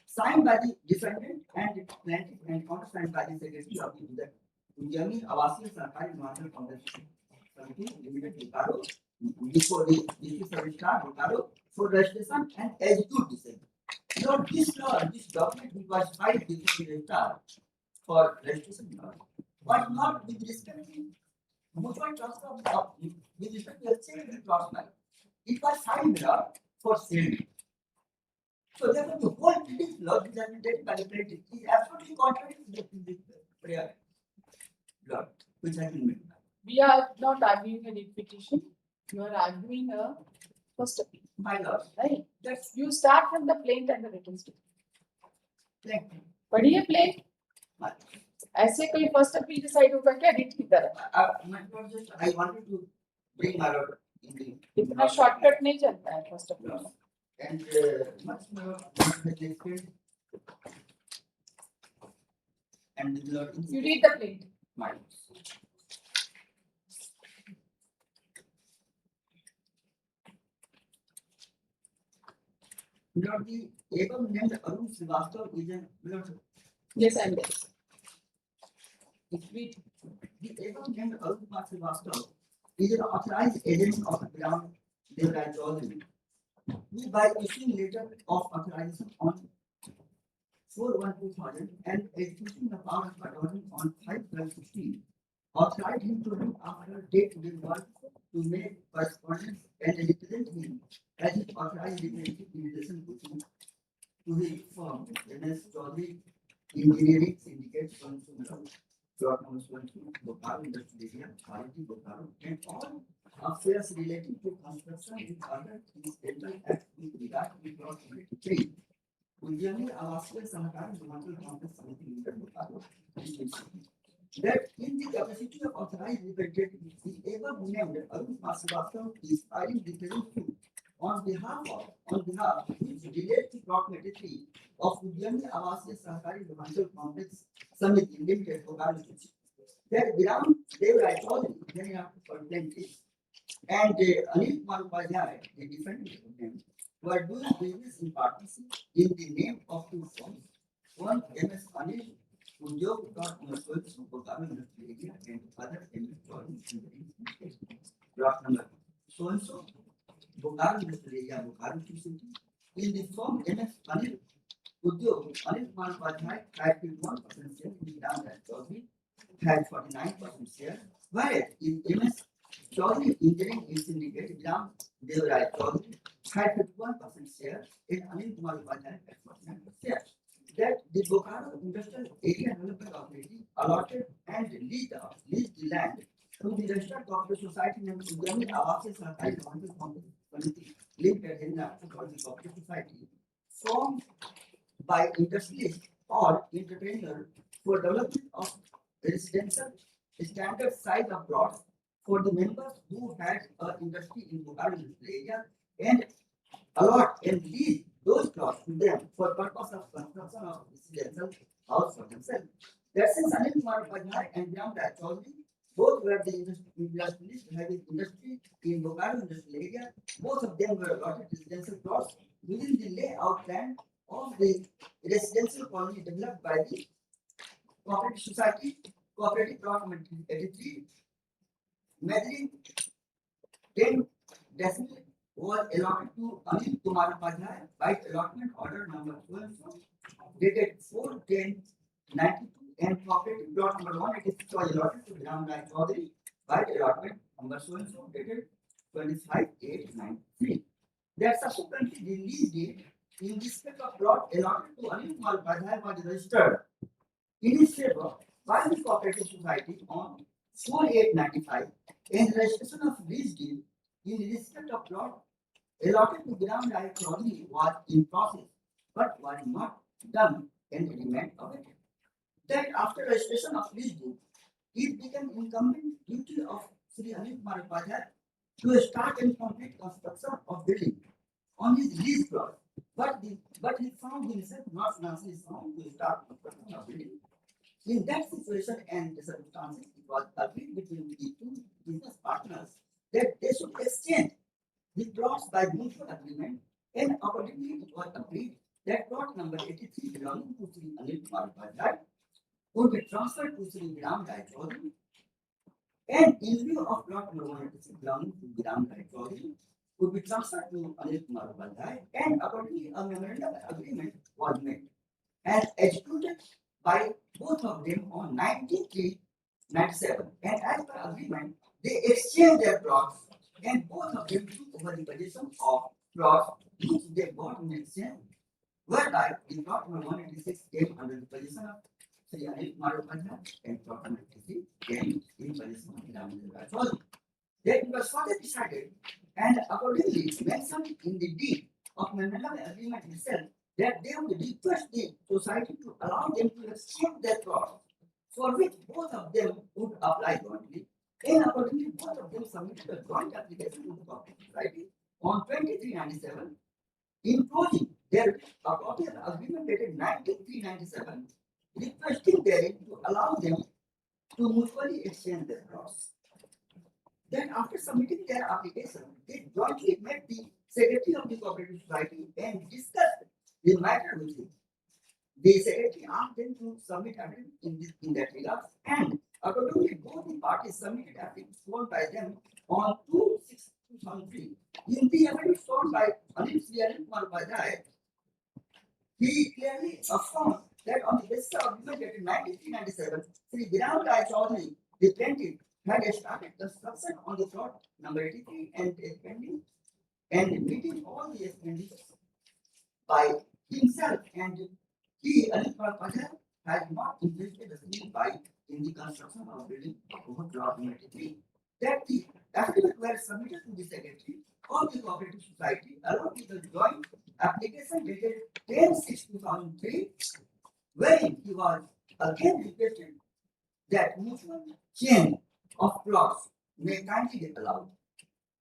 signed by the defendant and the plaintiff and countersigned by the secretary of the Ujjani Avasi Sarkari Himachal Congress Committee Limited Bokaro before the district surveyor staff Bokaro for registration and execute the same. Now this law, this document which was filed before the start for registration law was not with respect to mutual transfer of property with respect to exchange with cross-mark. It was filed law for sale. So therefore, the whole treaty law which has been taken by the plaintiff is absolutely contrary to the prayer law which has been made. We are not arguing a writ petition. You are arguing a first appeal, My lord, right? that's You start from the plaint and the written statement. like पढ़िए plaint. ऐसे कोई first appeal decide होगा क्या writ की तरह? my lord, just I wanted to bring my lord in the इतना shortcut नहीं चलता है first appeal. and much more explained and the lord You read the plaint. my Lord, the above named Arun Srivastava is an Lord, Yes, I'm there. the above named Arun Srivastava is an authorized agent of the ground Devraj Chaudhary, who by issuing letter of authorization on 4/1/2000 and executing the power of attorney on 5/12/16, authorized him to look after day-to-day work to make correspondence and represent him as his authorized representative in relation to his firm, MS Chaudhary Engineering Syndicate, plot number 22, Bokaro Industrial Area, Quality Bokaro, and all affairs relating to construction with other incidental acts with regard to plot 23. Usually, Alaska sometimes wanted complex something in the Bokaro. That in the capacity of authorized representative, the above named Arun Srivastava is filing the present suit on behalf which relates to plot 23 of Udyani Avasya Sahakari Residential Complex Samiti Limited, Bokaro District. That ground Devraj Chaudhary, then after plaintiff, and Anil Kumar Upadhyay, the defendant of them, were doing business in partnership in the name of two firms. One MS Anil Udyog Bokaro Industrial Area and other MS Chaudhary Engineering Syndicate. Plot number so-and-so Bokaro Industrial Area, Bokaro City. In the firm MS Anil Udyog, Anil Kumar Upadhyay had 51% share in the Devraj Chaudhary had 49% share, whereas in MS Chaudhary Engineering Syndicate, Devraj Chaudhary had 51% share in Anil Kumar Upadhyay had 49% share. That the Bokaro Industrial Area Development Authority allotted and leased the land to the registered cooperative society named Udyani Avasya Sahakari Residential Complex Committee Limited in the cooperative society formed by industrialist or entrepreneur for development of residential standard size of plots for the members who had an industry in Bokaro area and allot and lease those plots to them for purpose of construction of residential house for themselves. That since Anil Kumar Upadhyay and Devraj Chaudhary both were the industrialists having industry in Bokaro industrial area, both of them were allotted residential plots within the layout plan of the residential colony developed by the cooperative society, cooperative plot number 83, measuring 10 decimal was allotted to Anil Kumar Upadhyay by allotment order number 12 dated 4/10/92 and cooperative plot number 186 was allotted to Devraj Chaudhary by allotment number so dated 25/8/93. That subsequently the lease date in respect of plot allotted to Anil Kumar Upadhyay was registered in his favor by the cooperative society on 4/8/95 and registration of lease deed in respect of plot allotted to Devraj Chaudhary was in process but was not done and remained awaited. That after registration of lease deed, it became incumbent duty of Sri Anil Kumar Upadhyay to start and complete construction of building on his lease plot, but he found himself not financially sound to start construction of building. In that situation and circumstances, it was agreed between the two business partners that they should exchange the plots by mutual agreement, and accordingly it was agreed that plot number 83 belonging to Sri Anil Kumar Upadhyay would be transferred to Sri Devraj Chaudhary, and in lieu of plot number 186 belonging to Devraj Chaudhary, would be transferred to Anil Kumar Upadhyay, and accordingly a memorandum of agreement was made and executed by both of them on 1997. And as per agreement, they exchanged their plots and both of them took over the possession of plots which they bought in exchange, whereby the plot number 186 came under the possession of Sri Anil Kumar Upadhyay and plot number 83 came in possession of Ramendra Chaudhary. Then it was further decided and accordingly mentioned in the deed of memorandum agreement itself that they would request the society to allow them to exchange their plots, for which both of them would apply jointly. And accordingly, both of them submitted a joint application to the Cooperative Society on 2397, including their a copy of the agreement dated 1997, requesting therein to allow them to mutually exchange their plots. Then after submitting their application, they jointly met the secretary of the Cooperative Society and discussed the matter with him. The secretary asked them to submit evidence in that regard, and accordingly, both the parties submitted evidence sworn by them on 2/6/2003. In the evidence sworn by Anil Kumar Upadhyay, he clearly affirmed that on the basis of agreement dated 1997, Sri Viram Rai Chaudhary, the plaintiff, had started construction on the plot number 83 and pending and meeting all the expenditures by himself, and he, Anil Kumar Upadhyay, had not invested a single byte in the construction of building over plot number 83. That the affidavit were submitted to the secretary of the Cooperative Society along with the joint application dated 10/6/2003, wherein he was again requested that mutual change of plots may kindly be allowed.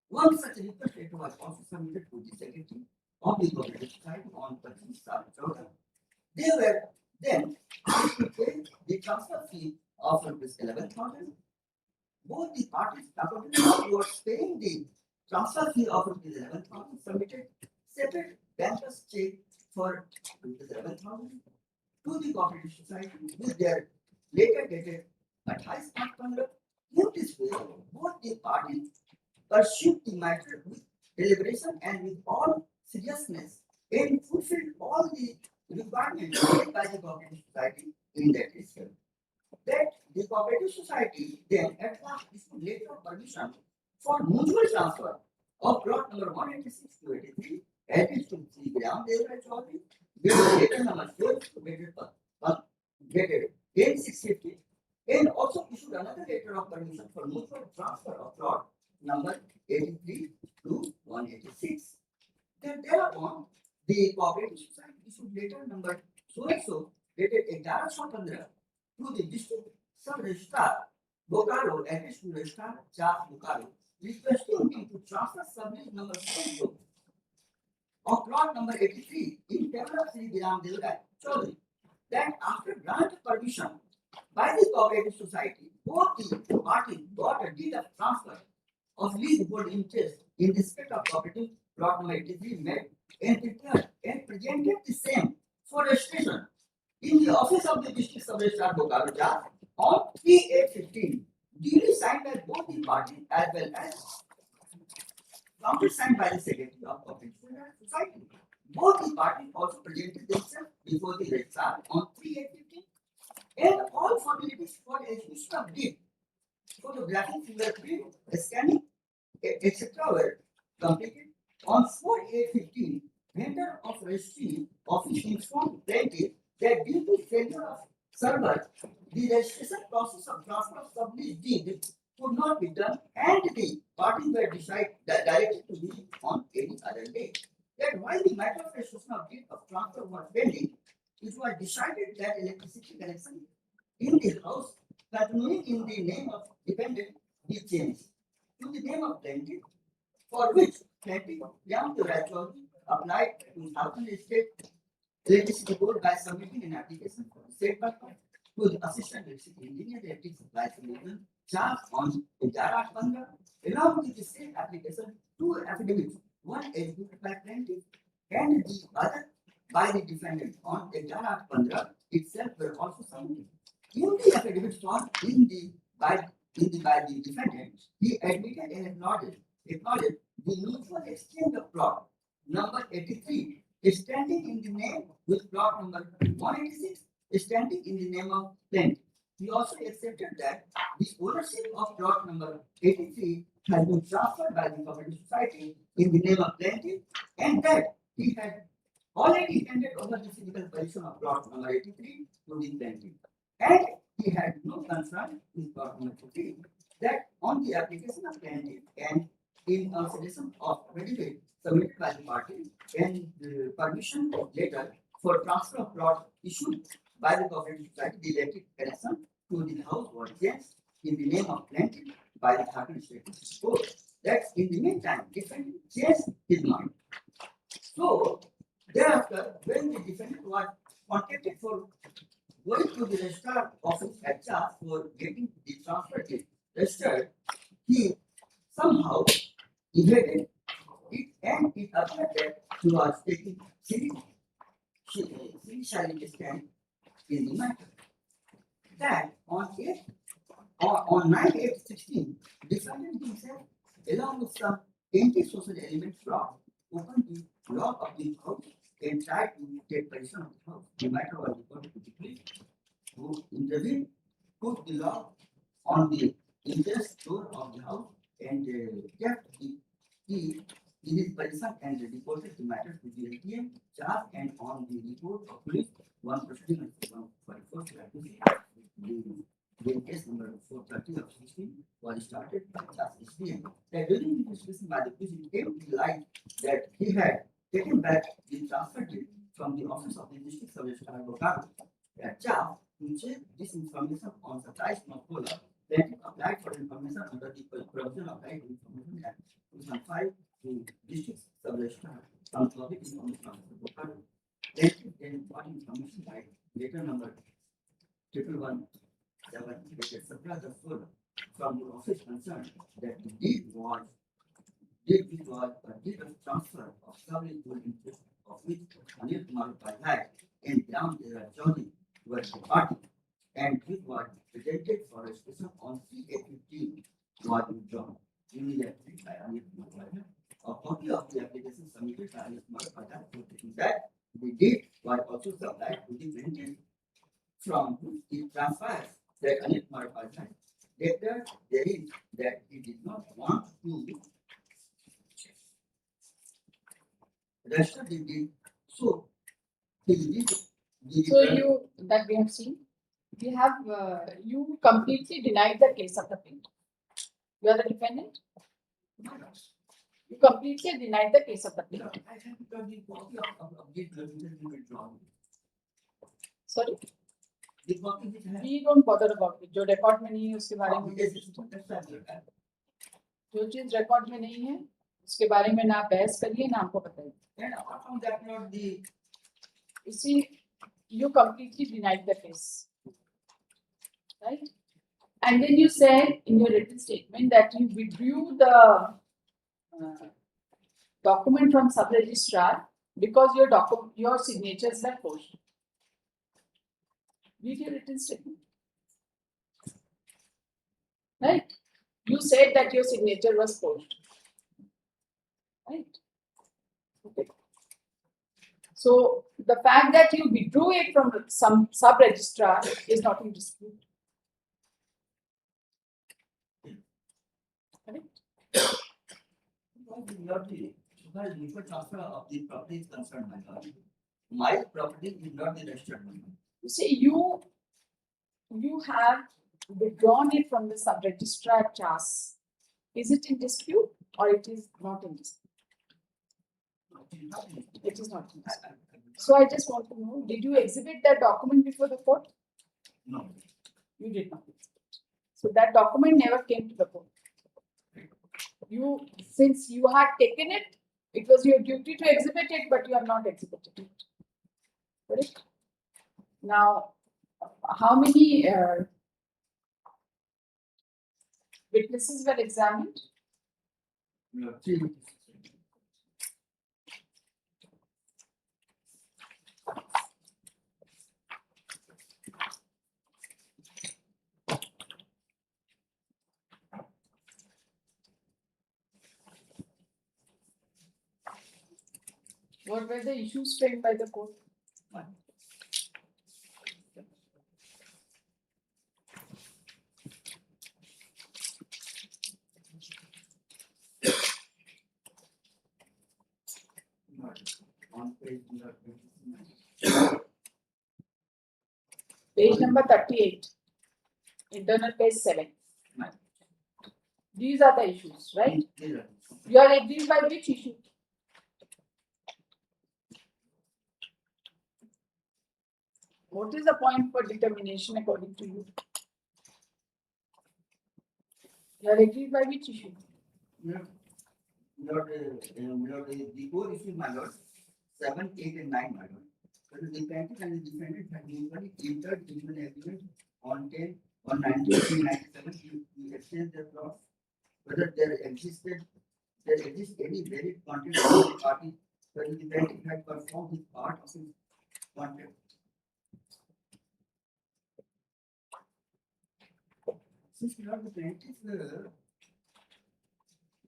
One such request letter was also submitted to the secretary of the Cooperative Society on 13/7/2000. They were then asked to pay the transfer fee of rupees 11,000. Both the parties accordingly towards paying the transfer fee of rupees 11,000 submitted separate bankers' check for rupees 11,000 to the Cooperative Society with their later dated 28/15. In this way, both the parties pursued the matter with deliberation and with all seriousness and fulfilled all the requirements made by the Cooperative Society in that respect. That the Cooperative Society then at last issued letter of permission for mutual transfer of plot number 186 to 83, addressed to Sri Viram Rai Chaudhary, letter number 12 dated 10/6/50, and also issued another letter of permission for mutual transfer of plot number 83 to 186. Then thereupon, the Cooperative Society issued letter number so dated 11/15 to the district sub-registrar Bokaro, addressed to Registrar Charles Bokaro, requesting him to transfer subject number so of plot number 83 in favor of Sri Viram Rai Chaudhary. That after grant of permission by the Cooperative Society, both the parties got a deed of transfer of leasehold interest in respect of cooperative plot number 83 made and prepared and presented the same for registration in the office of the district sub-registrar Bokaro on 3/8/15, duly signed by both the parties as well as countersigned by the secretary of Cooperative Society. Both the parties also presented themselves before the registrar on 3/8/15, and all formalities for execution of deed, photographing, fingerprint, scanning, etc. were completed. On 4/8/15, vendor of registry office informed plaintiff that due to failure of server, the registration process of transfer of sublease deed could not be done, and the parties were directed to be on any other day. That while the matter of registration of deed of transfer was pending, it was decided that electricity connection in the house continuing in the name of dependent be changed to the name of plaintiff, for which plaintiff Viram Rai Chaudhary applied to Jharkhand State Electricity Board by submitting an application for state purpose to the assistant electricity engineer electric supply solution charged on 11/15, along with the same application, two affidavits, one executed by plaintiff and the other by the defendant on 11/15 itself were also submitted. In the affidavit sought by the defendant, he admitted and acknowledged the mutual exchange of plot number 83 is standing in the name with plot number 186 is standing in the name of plaintiff. He also accepted that the ownership of plot number 83 has been transferred by the cooperative society in the name of plaintiff, and that he had already handed over the physical possession of plot number 83 to the plaintiff. And he had no concern with plot number 83 that on the application of plaintiff and in consideration of affidavit submitted by the party and the permission letter for transfer of plot issued by the cooperative society, the elected connection to the house was changed in the name of plaintiff by the Jharkhand State Court. That in the meantime, defendant changed his mind. So thereafter, when the defendant was contacted for going to the registrar office at charge for getting the transfer deed registered, he somehow evaded it, and it appeared that he was taking silent stand in the matter. That on 9/8/16, defendant himself, along with some anti-social elements from, opened the lock of the house and tried to take possession of the house. The matter was reported to the police, who intervened, put the lock on the entrance door of the house, and kept the key in his possession and reported the matter to the ATM charge. And on the report of police, one proceeding on 44/2026, the case number 430 of 16 was started by Charles SDM. That during the investigation by the police, it came to light that he had taken back the transfer deed from the office of the district sub-registrar Bokaro at Charles to check this information on the price of cola. Then applied for information under the provision of right information act 2005 to district sub-registrar on public information of the Bokaro. Then got information by letter number 111 from the office concerned that the deed was a deed of transfer of sub-equal interest of which Anil Kumar had and down their journey was the party, and it was presented for registration on C815 was withdrawn immediately by Anil Kumar. A copy of the application submitted by Anil Kumar stating that the deed was also supplied to the plaintiff, from whom it transpires that Anil Kumar declared therein that he did not want to register the deed. So his deed. So you, that we have seen, we have, you completely denied the case of the plaintiff. You are the defendant? You completely denied the case of the plaintiff. I have got the copy of deed withdrawn. Sorry? The copy which I have. We don't bother about it. जो record में नहीं है उसके बारे में जो चीज record में नहीं है उसके बारे में ना बहस करिए ना हमको बताइए. And apart from that, not the. You see, you completely denied the case, right? And then you said in your written statement that you withdrew the document from sub-registrar because your signatures were forged. Read your written statement, right? You said that your signature was forged, right? Okay. So the fact that you withdrew it from some sub-registrar is not in dispute. Correct? Not the legal transfer of the property is concerned, my lord. My property is not the registered one. You see, you have withdrawn it from the sub-registrar CHAS. Is it in dispute or it is not in dispute? It is not in dispute. So I just want to know, did you exhibit that document before the court? No. You did not exhibit. So that document never came to the court. Since you had taken it, it was your duty to exhibit it, but you have not exhibited it. Correct? Now, how many witnesses were examined? No, 3 witnesses. What were the issues framed by the court? On page number Page number 38, internal page 7. These are the issues, right? You are agreed by which issue? What is the point for determination according to you? You are agreed by which issue? The core issue, my lord, 7, 8, and 9, my lord. So the plaintiff and the defendant have usually entered into an agreement on 10 or 1997 to exchange their plots. Whether there exists any valid contract between the party, whether the plaintiff had performed his part of his contract. Since we are the plaintiff,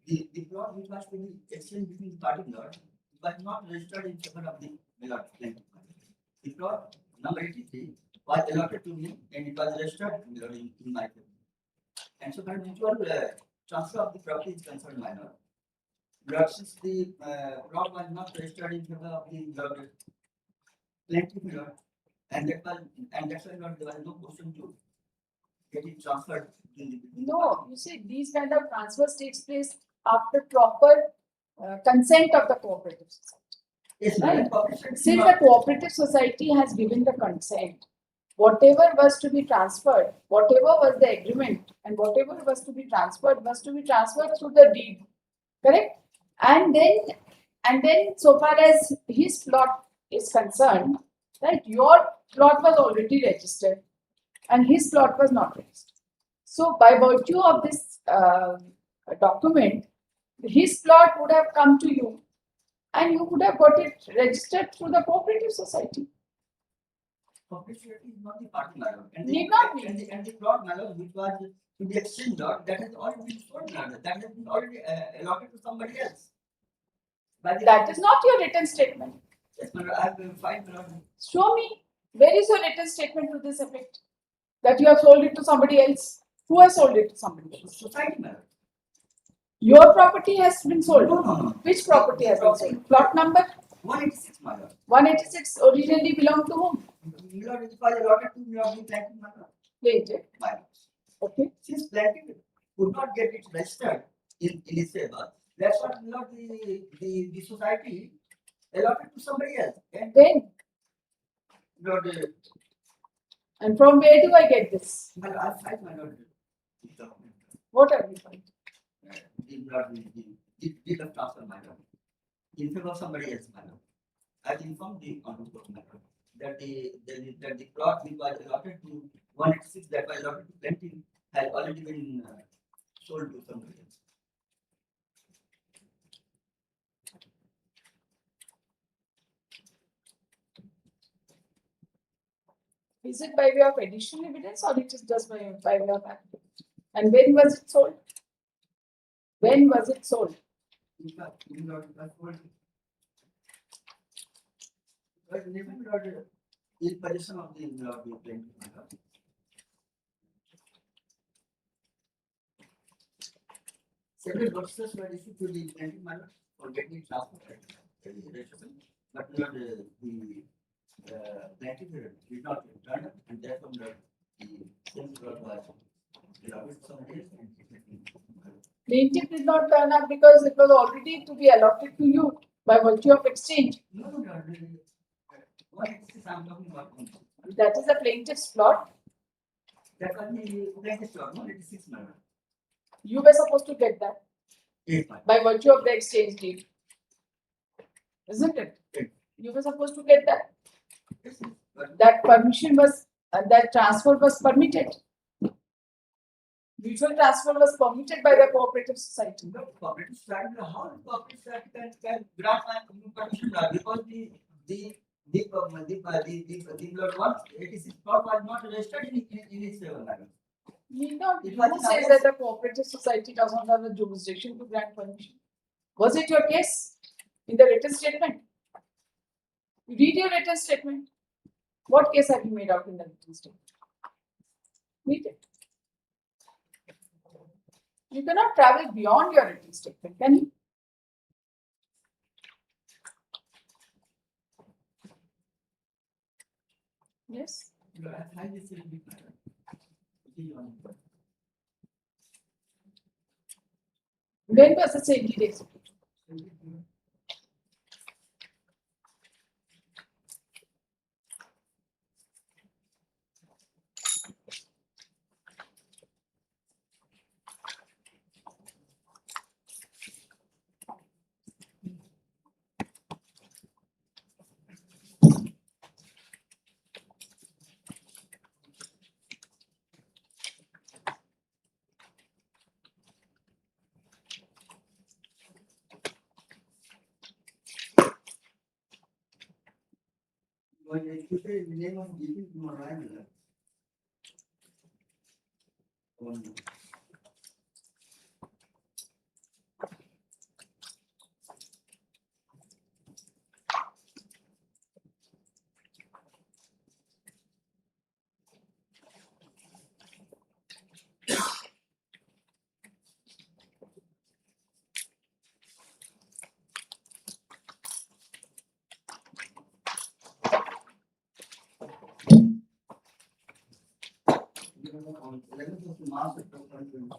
the plot which was to be exchanged between the party lord was not registered in favor of the plaintiff. The plot number 83 was allotted to me and it was registered in my favor. And so when mutual transfer of the property is concerned, my lord, but since the plot was not registered in favor of the plaintiff lord, and that's why lord, there was no question to get it transferred. No, you see, these kind of transfers takes place after proper consent of the cooperative society. Yes, Right. madam. Since the cooperative society has given the consent, whatever was to be transferred, whatever was the agreement, and whatever was to be transferred through the deed, correct? And then, so far as his plot is concerned, right? Your plot was already registered, and his plot was not registered. So, by virtue of this document, his plot would have come to you, and you would have got it registered through the cooperative society. Cooperative society is not the party, madam. Need not be. And the plot, madam, which was to be exchanged, that has already been sold, madam. That has been already allotted to somebody else. That is not your written statement. Yes, madam. I have filed, madam. Show me, where is your written statement to this effect? That you have sold it to somebody else. Who has sold it to somebody else? Society, madam. Your property has been sold. No. Which property has been sold? Plot number 186, madam. 186 originally belonged to whom? Madam, it was allotted to me of the plaintiff, madam. Plaintiff. Madam. Okay. Since plaintiff could not get it registered in his favor, that's what the society allotted to somebody else. And When? Lord, And from where do I get this? madam, I filed my lord. What have you found? The deed of transfer, madam. In favor of somebody else, madam. I informed the honorable court, madam, that the plot which was allotted to 186 that was allotted to plaintiff had already been sold to somebody else. Is it by way of additional evidence or it is just by way of affidavit? And when was it sold? When was it sold? In fact, in order to afford but never in order in possession of the plaintiff, madam. Several notices were issued to the plaintiff, madam, for getting it transferred. But the plaintiff did not return, and therefore the same plot was allotted to somebody else. Plaintiff did not turn up because it was already to be allotted to you by virtue of exchange. No, what is I'm talking about? That is the plaintiff's plot. That was the plaintiff's plot, 186, madam. You were supposed to get that Yes, madam. by virtue of the exchange deed. Isn't it? Yes. You were supposed to get that. Yes, but That permission was, that transfer was permitted. Mutual transfer was permitted by the cooperative society. the cooperative society, how the cooperative society can grant my permission, because the blood 186 plot was not registered in its favor, madam. Need not, It who was says that the cooperative society does not have the jurisdiction to grant permission? Was it your case in the written statement? Read your written statement. What case have you made out in the written statement? Read it. You cannot travel beyond your written statement, can you? Yes. When was the same did execute? When executed, the name of DT Moran. On 11th of March of 2025.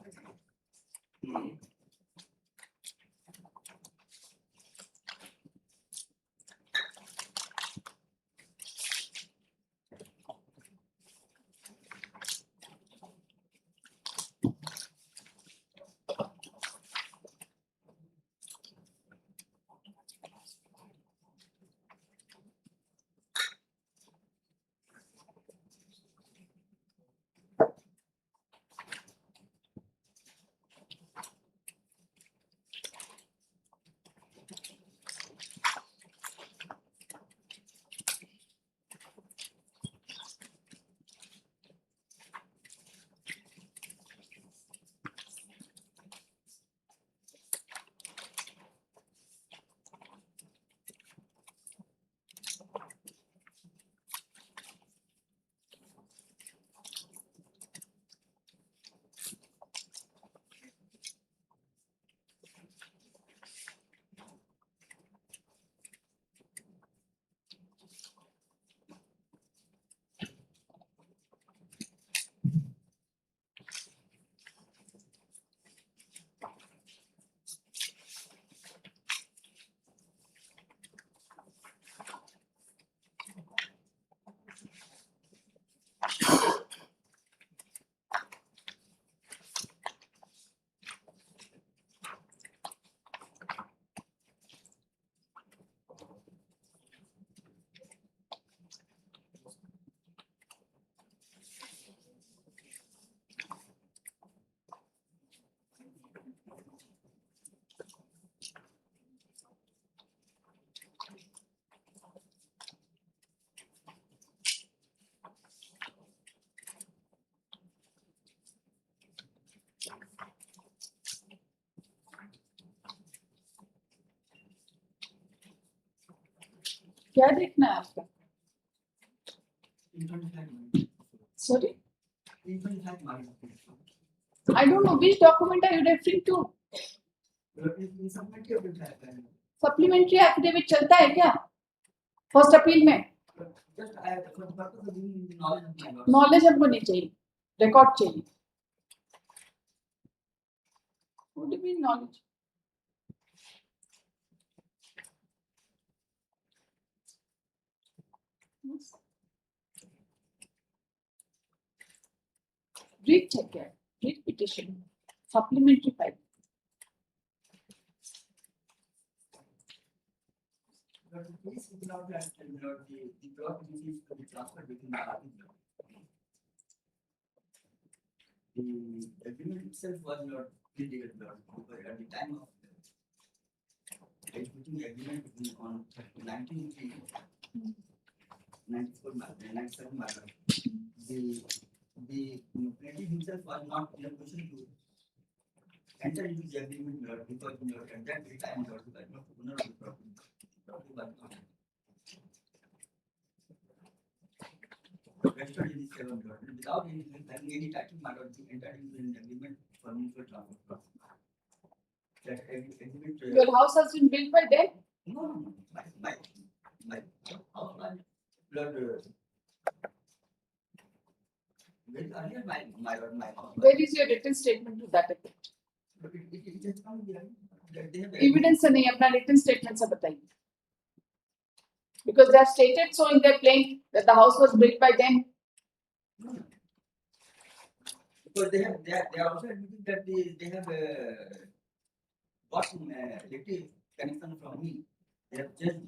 क्या देखना है आपका? Sorry, I don't know which document are you referring to. Supplementary affidavit चलता है क्या? First appeal में knowledge हमको नहीं चाहिए, record चाहिए. What do you mean knowledge? Yes. Read check है, read petition, supplementary file. Please without that, the property is to be transferred between the parties. The agreement itself was not legal because at the time of executing the agreement on 1994 matter, 97 matter, the plaintiff himself was not in a position to enter into the agreement because at that time the owner of the property was not. registered in the seven lot without having any title matter entered into an agreement for mutual transfer. That agreement. Your house has been built by them? No, my blood. Very earlier, my house. Where is your written statement to that effect? But it has come here that they have. Evidence नहीं अपना written statement से बताइए. Because they have stated so in their claim that the house was built by them. Because they are also admitting that they have got electric connection from me. They have just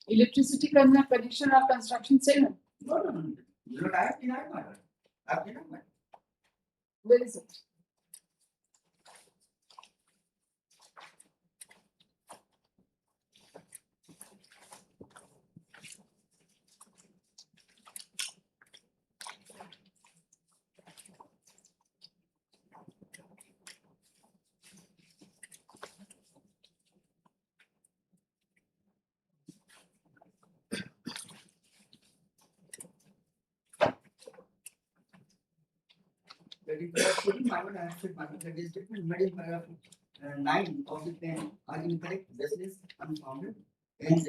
Electricity connection or construction sale. no. I have denied matter. I have denied matter. Where is it? That if you are putting matter, I have said matter that is statement made in paragraph 9 of the plan are incorrect, baseless, unfounded, and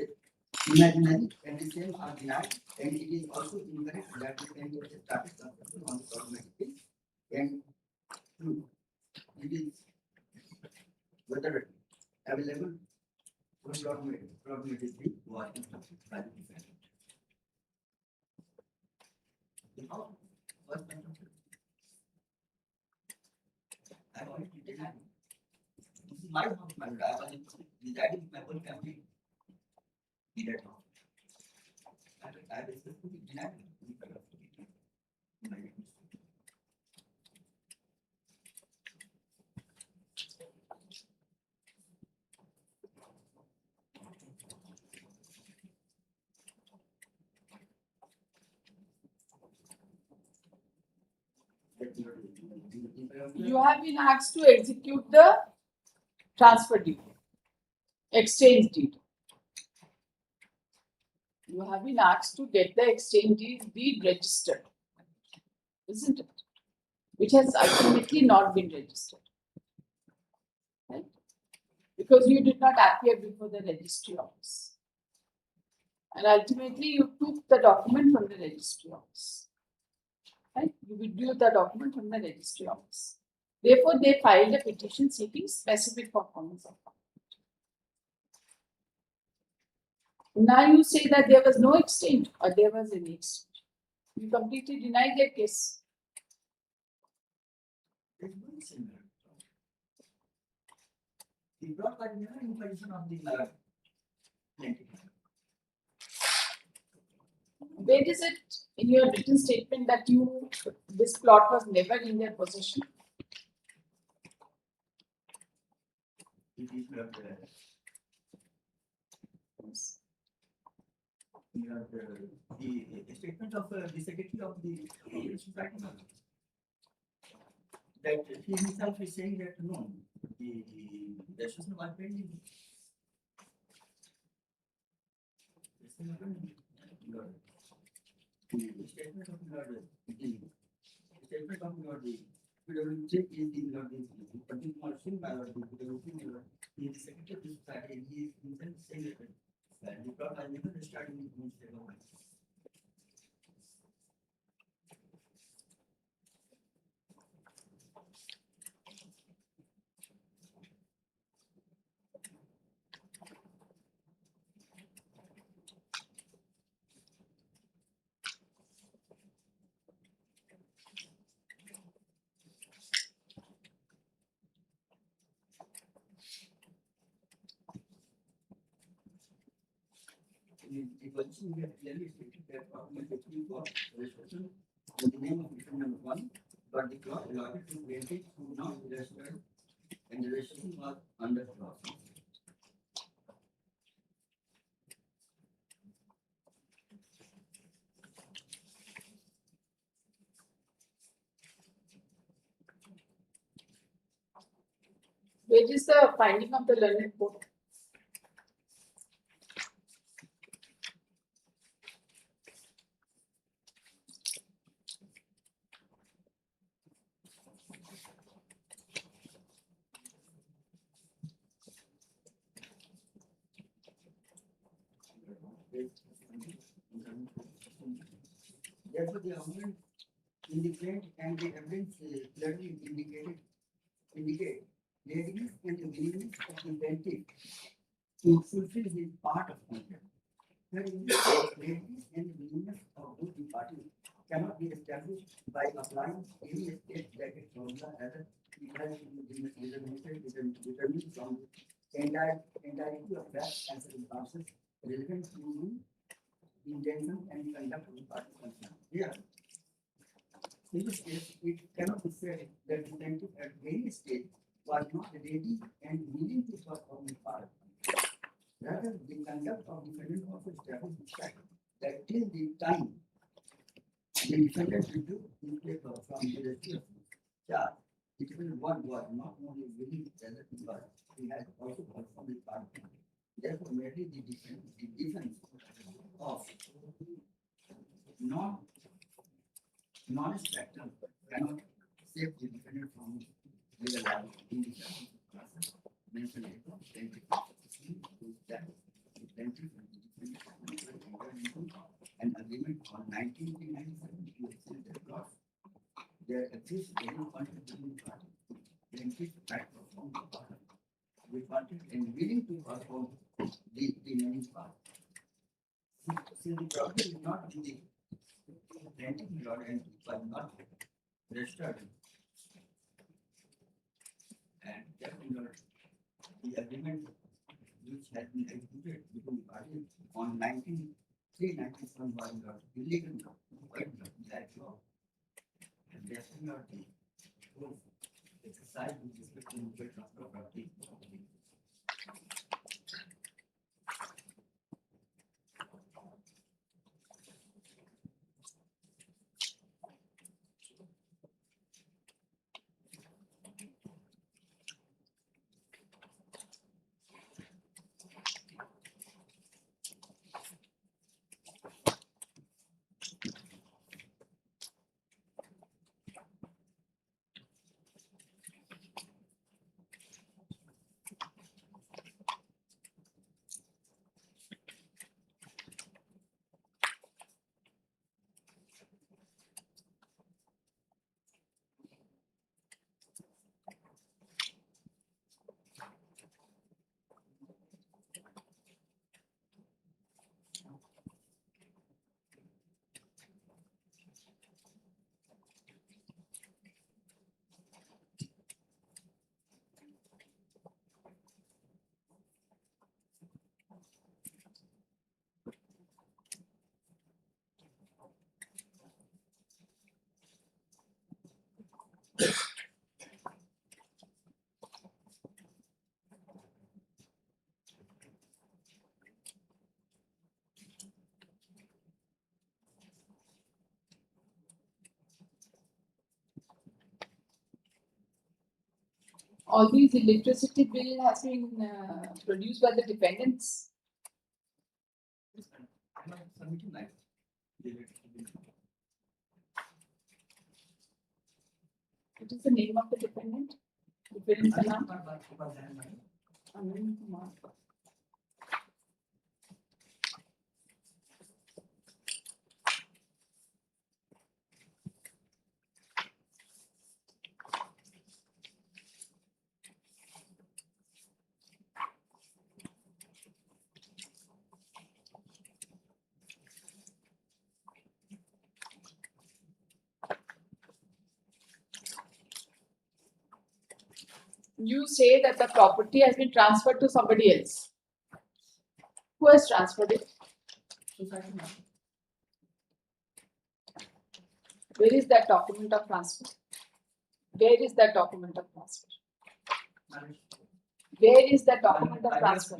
imaginary, and the same are denied, and it is also incorrect that the plan was started construction on the automatic and true. It is whether available automatically was constructed by the defendant. The house was constructed. I wanted to deny. This is my house, my lord. I was residing with my whole family in that house. I respectfully denied it. You have been asked to execute the transfer deed, exchange deed. You have been asked to get the exchange deed registered, isn't it? Which has ultimately not been registered, right? Because you did not appear before the registry office. And ultimately you took the document from the registry office. Right? You withdrew the document from the registry office. Therefore, they filed a petition seeking specific performance of document. Now you say that there was no exchange or there was an exchange. You completely deny their case. It's very similar. The plot was never in possession of the plaintiff. Where is it in your written statement that this plot was never in their possession? It is not the statement of the secretary of the society that he himself is saying that no, the registration was pending. The statement of the PWC is the particular thing by the PWC. He is the secretary of the society and he is himself saying that the plot has never started in the newspaper. The position we have clearly stated that document actually got registration in the name of defendant 1, but the clause allotted to plaintiff who not registered and the registration was under clause. Where is the finding of the learned court? Therefore, the amendment indicate and the evidence clearly indicate readiness and the willingness of the plaintiff to fulfill his part of contract. Readiness and willingness of both the parties cannot be established by applying any state bracket formula as a determined from entirety of facts and circumstances relevant to the intention and conduct of the parties concerned. Here, in this case, it cannot be said that the plaintiff at any stage was not ready and willing to perform his part. Rather, the conduct of defendant also established the fact that till the time the defendant withdrew his paper from the registry of charge, it was not only willing as a member, he had also performed his part. Therefore, merely the defense of non-factor cannot save the defendant from legal liability in the classes mentioned above. That the plaintiff and the defendant entered into an agreement on 1997 to extend their clause. There exists any conflict between the parties. Plaintiff had performed the part. The party and willing to perform the remaining part. Since the property is not in the plaintiff law and was not registered, and therefore the agreement which has been executed between the parties on 1997 was illegal, but that law, and therefore not the full exercise with respect to mutual transfer of property. All these electricity bill has been produced by the defendants. What is the name of the defendant? Defendant's name? Anand Kumar. You say that the property has been transferred to somebody else. Who has transferred it? Where is that document of transfer? Where is that document of transfer? Where is that document of transfer?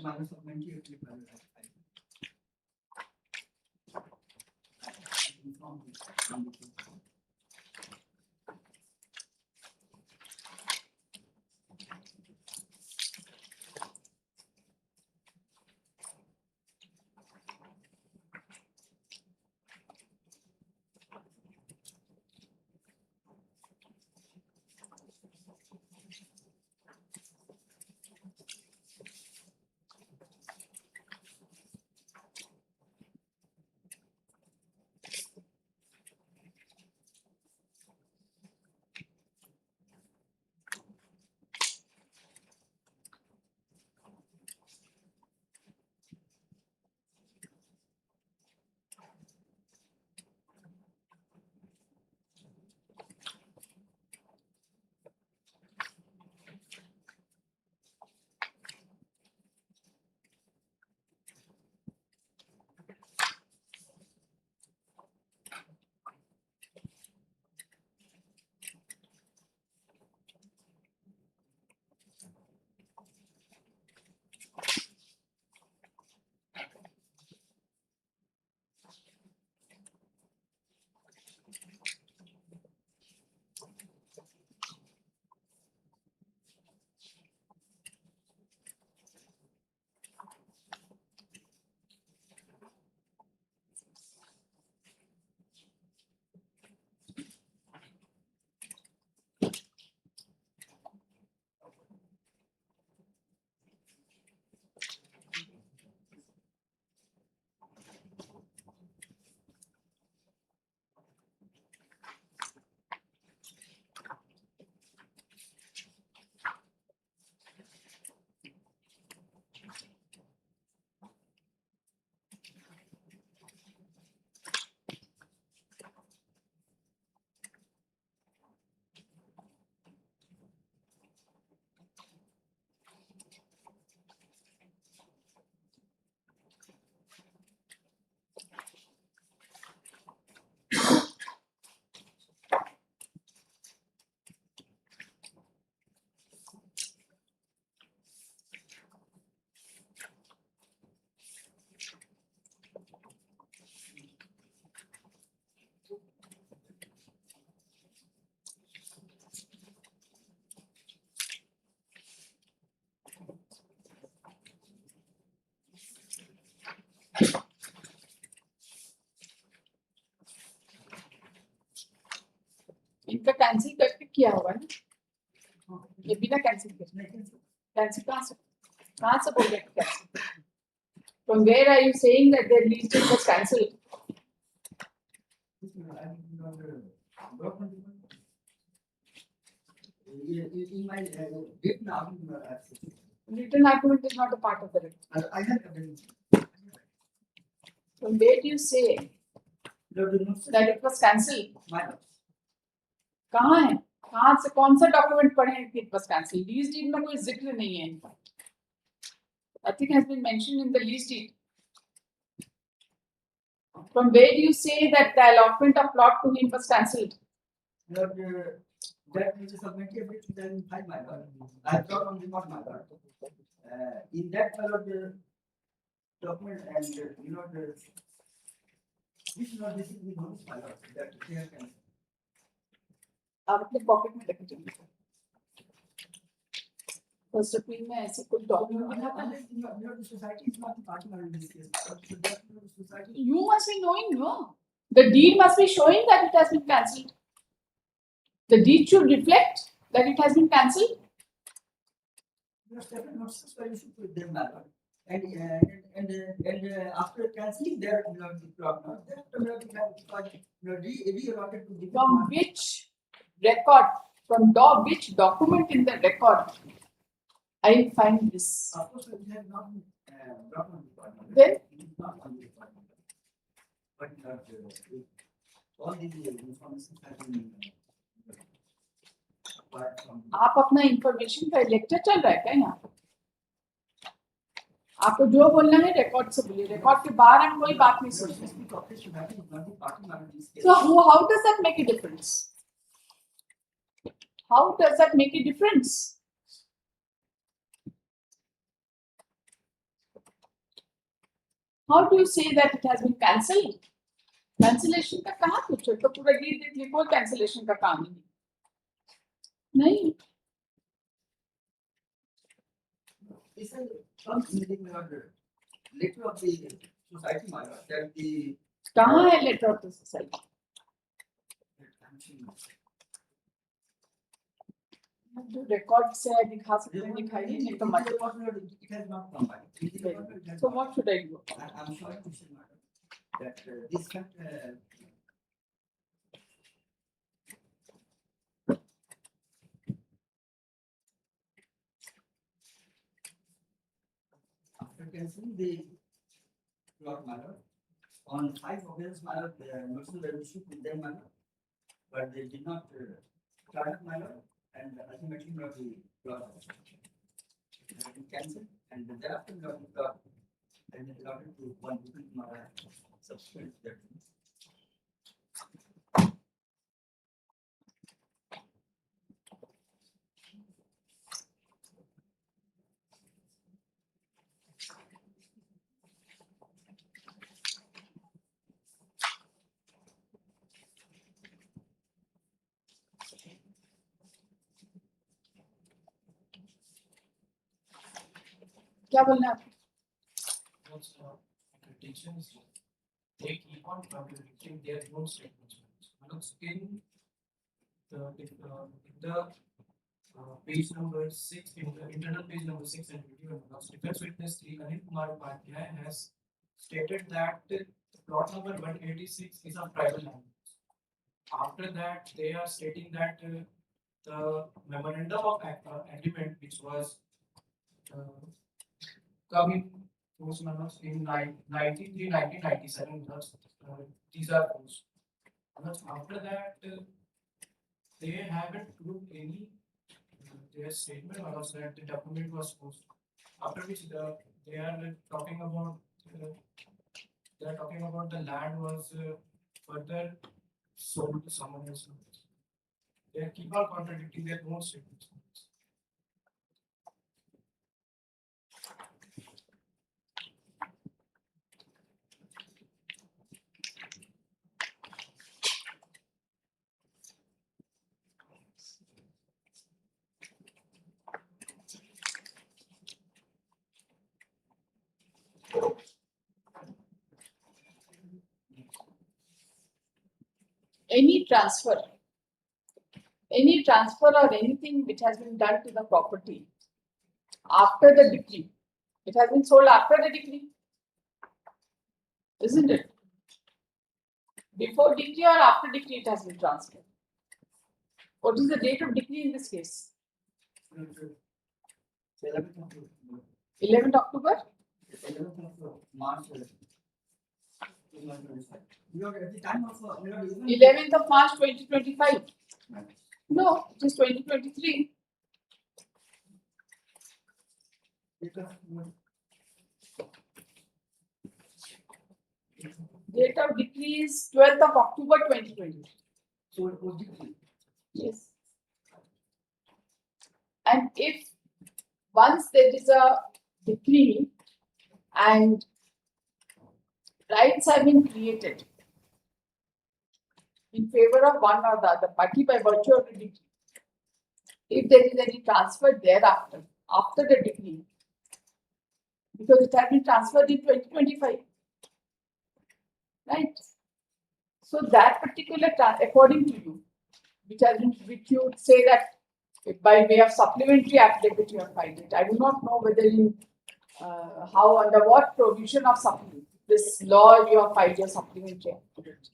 Cancel करके किया हुआ है ना, ये बिना cancel के cancel कहाँ से बोल रहे हैं cancel? From where are you saying that their lease deed was cancelled? In my date now, Written argument is not a part of the record. I have written. From where do you say that it was cancelled? कहाँ है? कहाँ से कौन सा document पढ़े हैं कि it was cancelled? Lease deed में कोई जिक्र नहीं है इनका. Nothing has been mentioned in the lease deed. From where do you say that the allotment of plot to him was cancelled? That is submitted with 2005, my lord. I brought on report, my lord. In that, my lord, the document and this is not basically notice, my lord, that they have cancelled. आप अपने pocket में रख दीजिए. First appeal में ऐसे कोई document दिखा था? The society is not the partner in this case. The society. You must be knowing, no? The deed must be showing that it has been cancelled. The deed should reflect that it has been cancelled. You have separate notices where you should put them, my lord. And after cancelling their the plot, re-allotted to the From which record, from which document in the record I will find this? Of course, we have not brought on report. Then? It is not on report. But all these information have been acquired from. आप अपना information का lecture चल रहा है क्या यहाँ? आपको जो बोलना है रिकॉर्ड से बोलिए. रिकॉर्ड के बाहर हम कोई बात नहीं सुन रहे. So how does that make a difference? How does that make a difference? How do you say that it has been cancelled? Cancellation का कहाँ पूछो? तो पूरा डीड देख लिखो, cancellation का काम ही नहीं. This is something in the letter of the society, my lord, that the. कहाँ है letter of the society? जो record से दिखा सकते हैं दिखाइए, नहीं तो मत. It has not come by. So what should I do? I'm sorry to say, madam, that this fact. After cancelling the plot, madam, on 5 August, madam, the notices were issued with them, madam, but they did not start up, madam, and ultimately not the plot has been cancelled, and thereafter not the plot and allotted to one different subsequent judgment. क्या बोलना है आपको? Critics, they keep on contradicting their own statements. In the page number 6, in the internal page number 6 and 21, defense witness Sri Anil Kumar Upadhyay has stated that the plot number 186 is a tribal land. After that, they are stating that the memorandum of agreement, which was coming those numbers in 1997, these are those. After that, they haven't proved any their statement was that the document was posted. After which they are talking about the land was further sold to someone else. They keep on contradicting their own statements. Any transfer any transfer or anything which has been done to the property after the decree. It has been sold after the decree, isn't it? Before decree or after decree it has been transferred. What is the date of decree in this case? 11th October? 11th of March. You are at the time of 11th of March 2025. No, it is 2023. Date of decree is 12th of October 2020. So it was decree. Yes. And if once there is a decree and rights have been created in favor of one or the other party by virtue of the decree, if there is any transfer thereafter, after the decree, because it has been transferred in 2025, right? So that particular, according to you, which you say that by way of supplementary affidavit you have filed it. I do not know whether in how, under what provision of supplement this law you have filed your supplementary affidavit.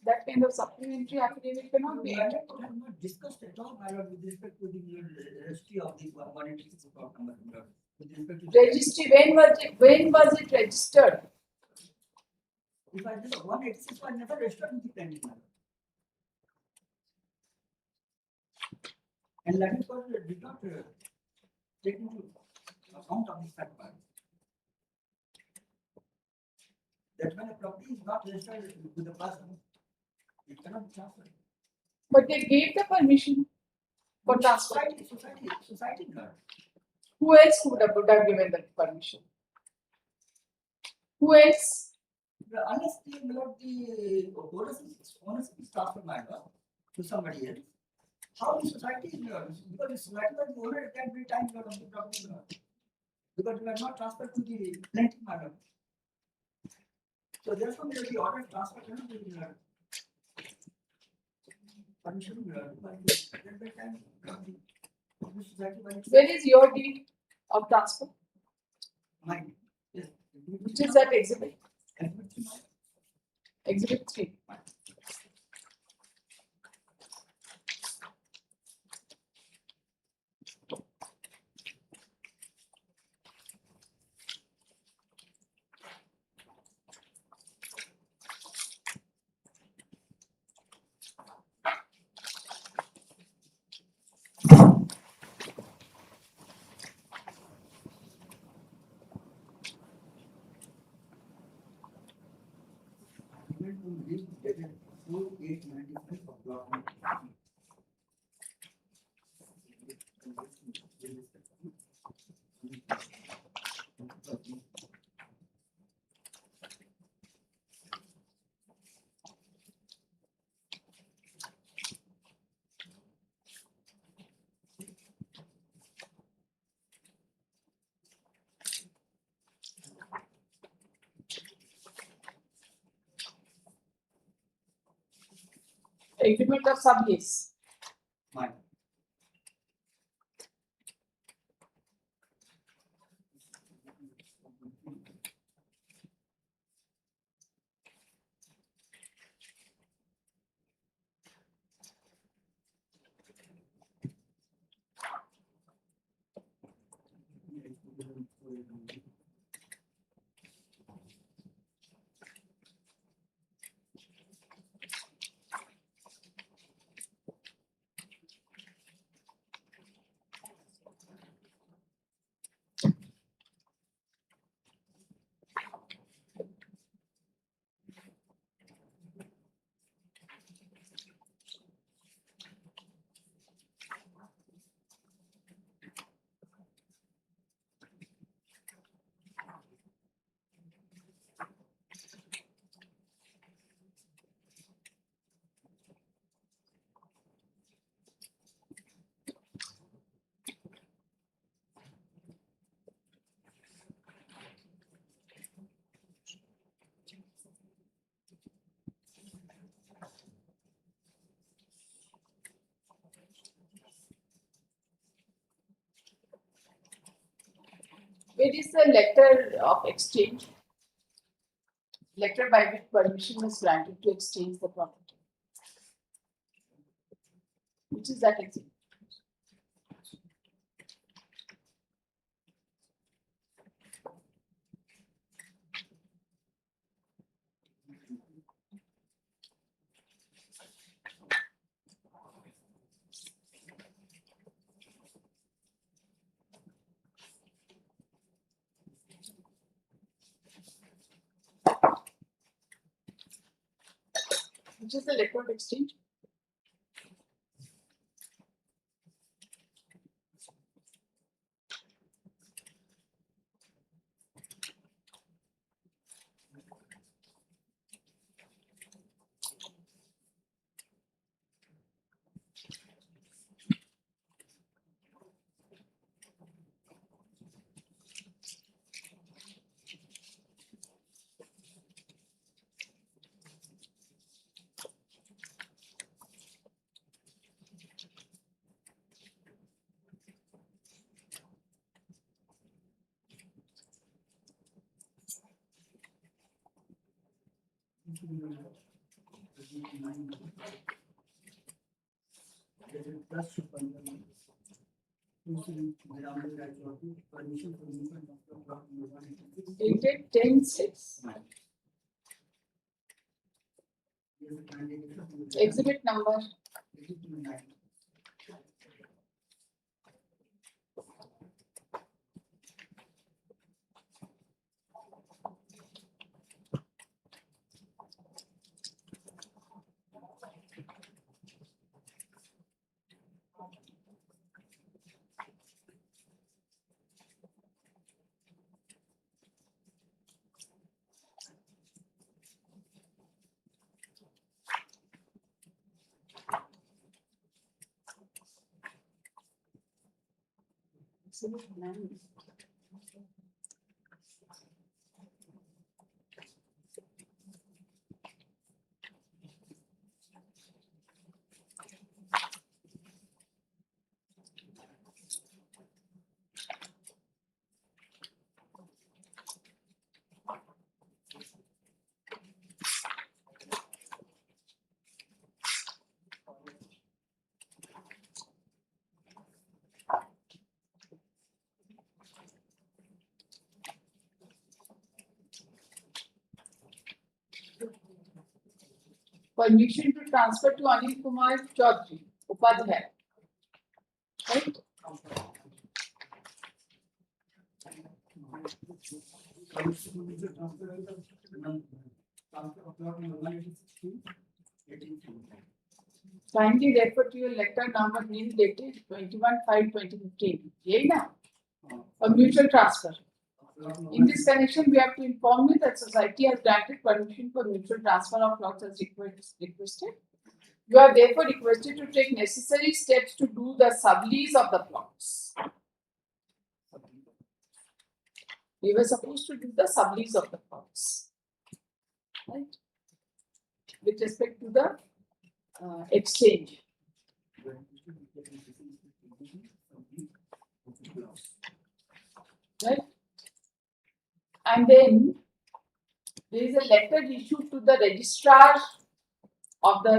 That kind of supplementary affidavit cannot be We have entered. not discussed at all, my lord, with respect to the registry of the 186 plot number, my lord. With respect to Registry, when was it registered? if I did 186, I never registered with the planning, my lord. And that is what did not take into account of this fact. That when a property is not registered with the person, it cannot be transferred. But they gave the permission for transfer. Society, God. Who else would have given the permission? Who else? Unless the ownership is transferred, my lord, to somebody else. How the society is yours? Because the society was the owner at that very time of the property, my lord. Because we are not transferred to the plaintiff, my lord. So therefore, the order transfer cannot be permission, my lord. Because at that very time, the society was Where is your deed of transfer? mine. Yes. Which is that exhibit? Exhibit 3. Dated 4/8/95 of block number 15. Agreement of sublease. Mine. It is the letter of exchange. Letter by which permission was granted to exchange the property. Which is that exhibit? Which is the letter of exchange? Dated 10/6. Exhibit number. Exhibit 9. Permission to transfer to Anil Kumar Chaudhary, Upadhyay. Right? Kindly refer to your letter number name dated 21/5/2015. यही ना? A mutual transfer. In this connection, we have to inform you that society has granted permission for mutual transfer of plots as requested. You are therefore requested to take necessary steps to do the sublease of the plots. We were supposed to do the sublease of the plots, right? With respect to the exchange. Right? And then there is a letter issued to the registrar of the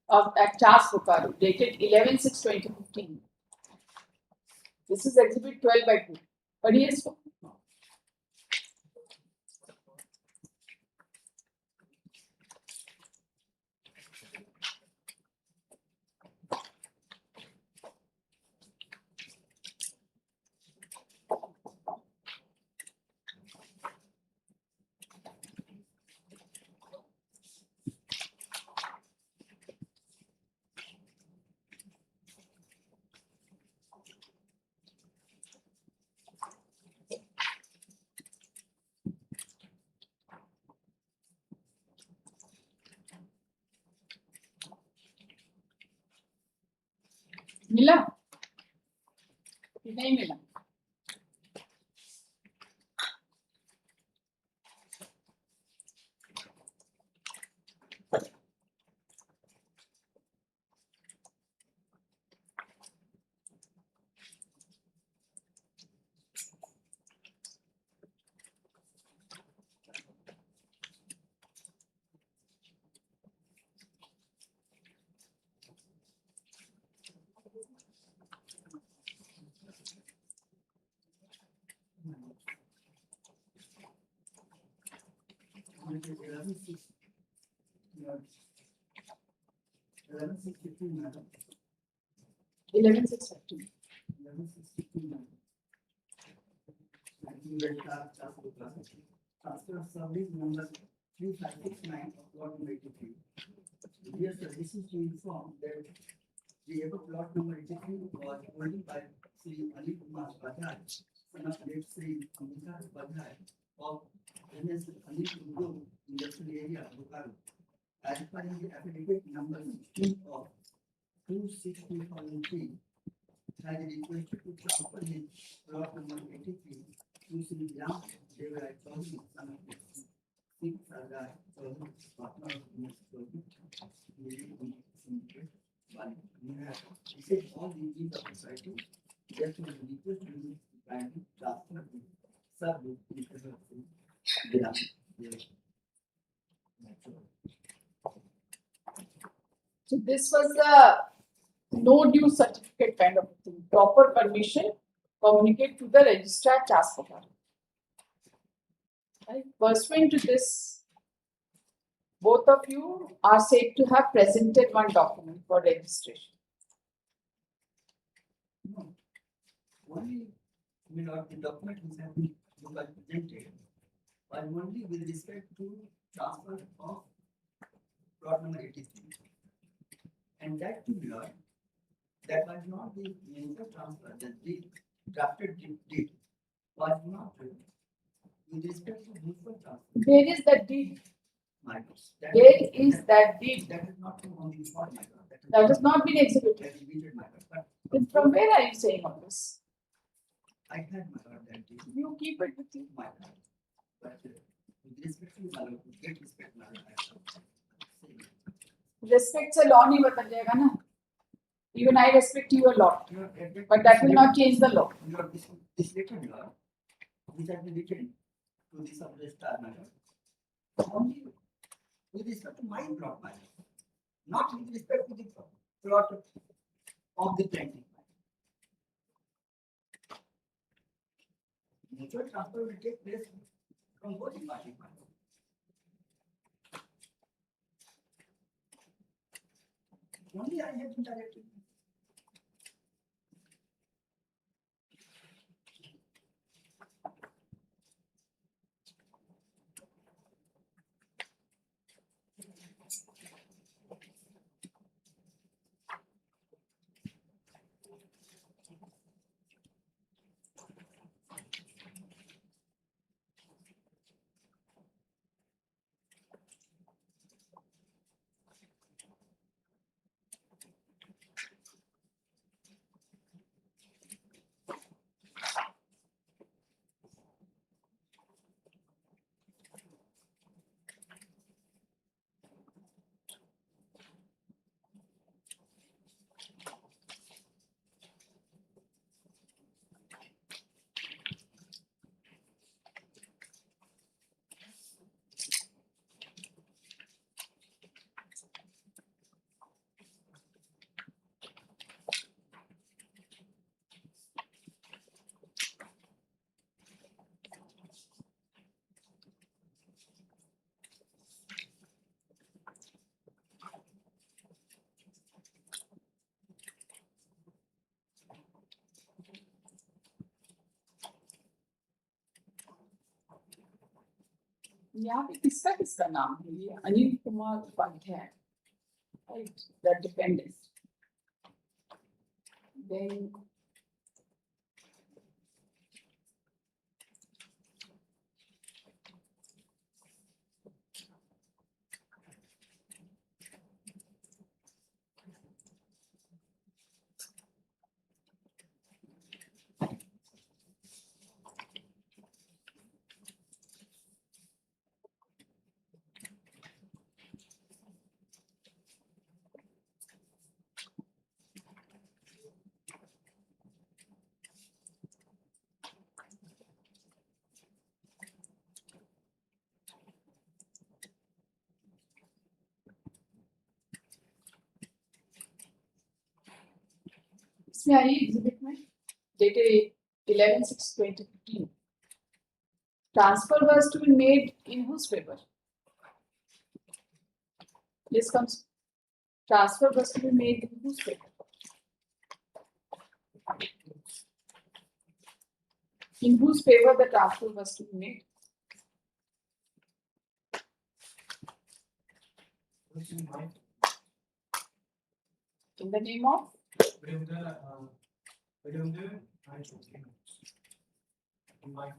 at Charles Bokaro, dated 11/6/2015. This is exhibit 12/2. But yes, मिला कि नहीं मिला? 11/6. 11/6/15, madam. 11/6/15. 11/6/15, madam. I think that transfer of service number 3569 of plot number 83. Dear sir, this is to inform that the above plot number 83 was owned by Sri Ali Kumar Bajaj, son of late Sri Amrita Bajaj of NS Ali Group Industrial Area, Bokaro. As per the affidavit number 16 of 2/6/2003, has requested to transfer his plot number 83 to Sri Ram Devaraj Chaudhary, son of Sri Sardar Chaudhary, partner of Ms. Chaudhary. He said all the needs of society, just to request to kindly transfer the sub because of So this was the no due certificate kind of thing. Proper permission, communicate to the registrar Chaspakar. Right? Pursuant to this, both of you are said to have presented one document for registration. No. Only the document which have been presented was only with respect to transfer of plot number 83. And that to be heard, that was not the major transfer, the drafted deed was not with respect to mutual transfer. There is the deed. Matters. There is that deed. That is not on the spot matter. That has not been executed. Executed matter. But Then from where are you saying all this? I had my that deed. You keep it with you. My God. But with respect to my great respect, my Respect से law नहीं बदल जाएगा ना. Even I respect you a lot, but that will not change the law. This written law, which has been written to the sub-registrar matter, only with respect to my plot matter, not with respect to the plot of the plaintiff. Mutual transfer will take place from both the parties. Only I have been directed. यहाँ पे किसका किसका नाम है ये Anil Kumar Upadhyay, right? The defendant. Then इसमें आई exhibit में dated 11/6/2015. Transfer was to be made in whose favor? This comes, transfer was to be made in whose favor? In whose favor the transfer was to be made? Which is my In the name of? Virender, I chose him. In my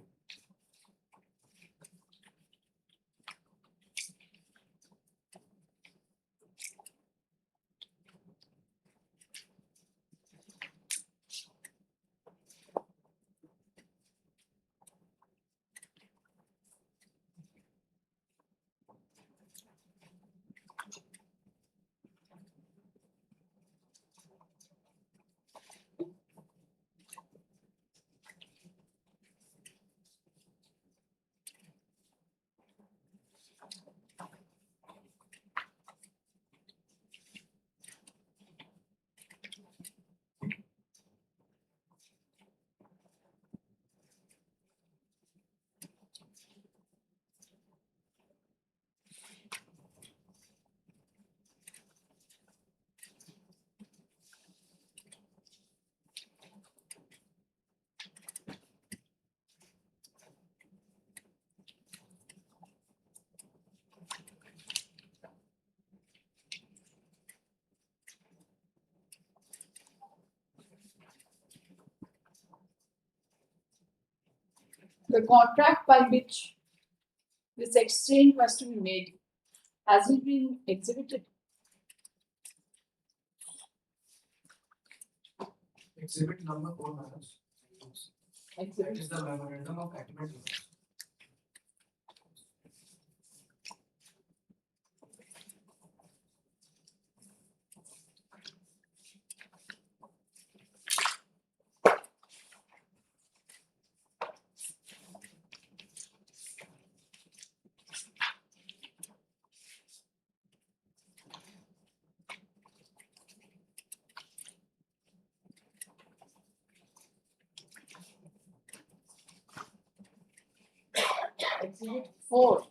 The contract by which this exchange was to be made, has it been exhibited? exhibit number 4 matters. That Exhibit. is the memorandum of agreement. Exhibit 4.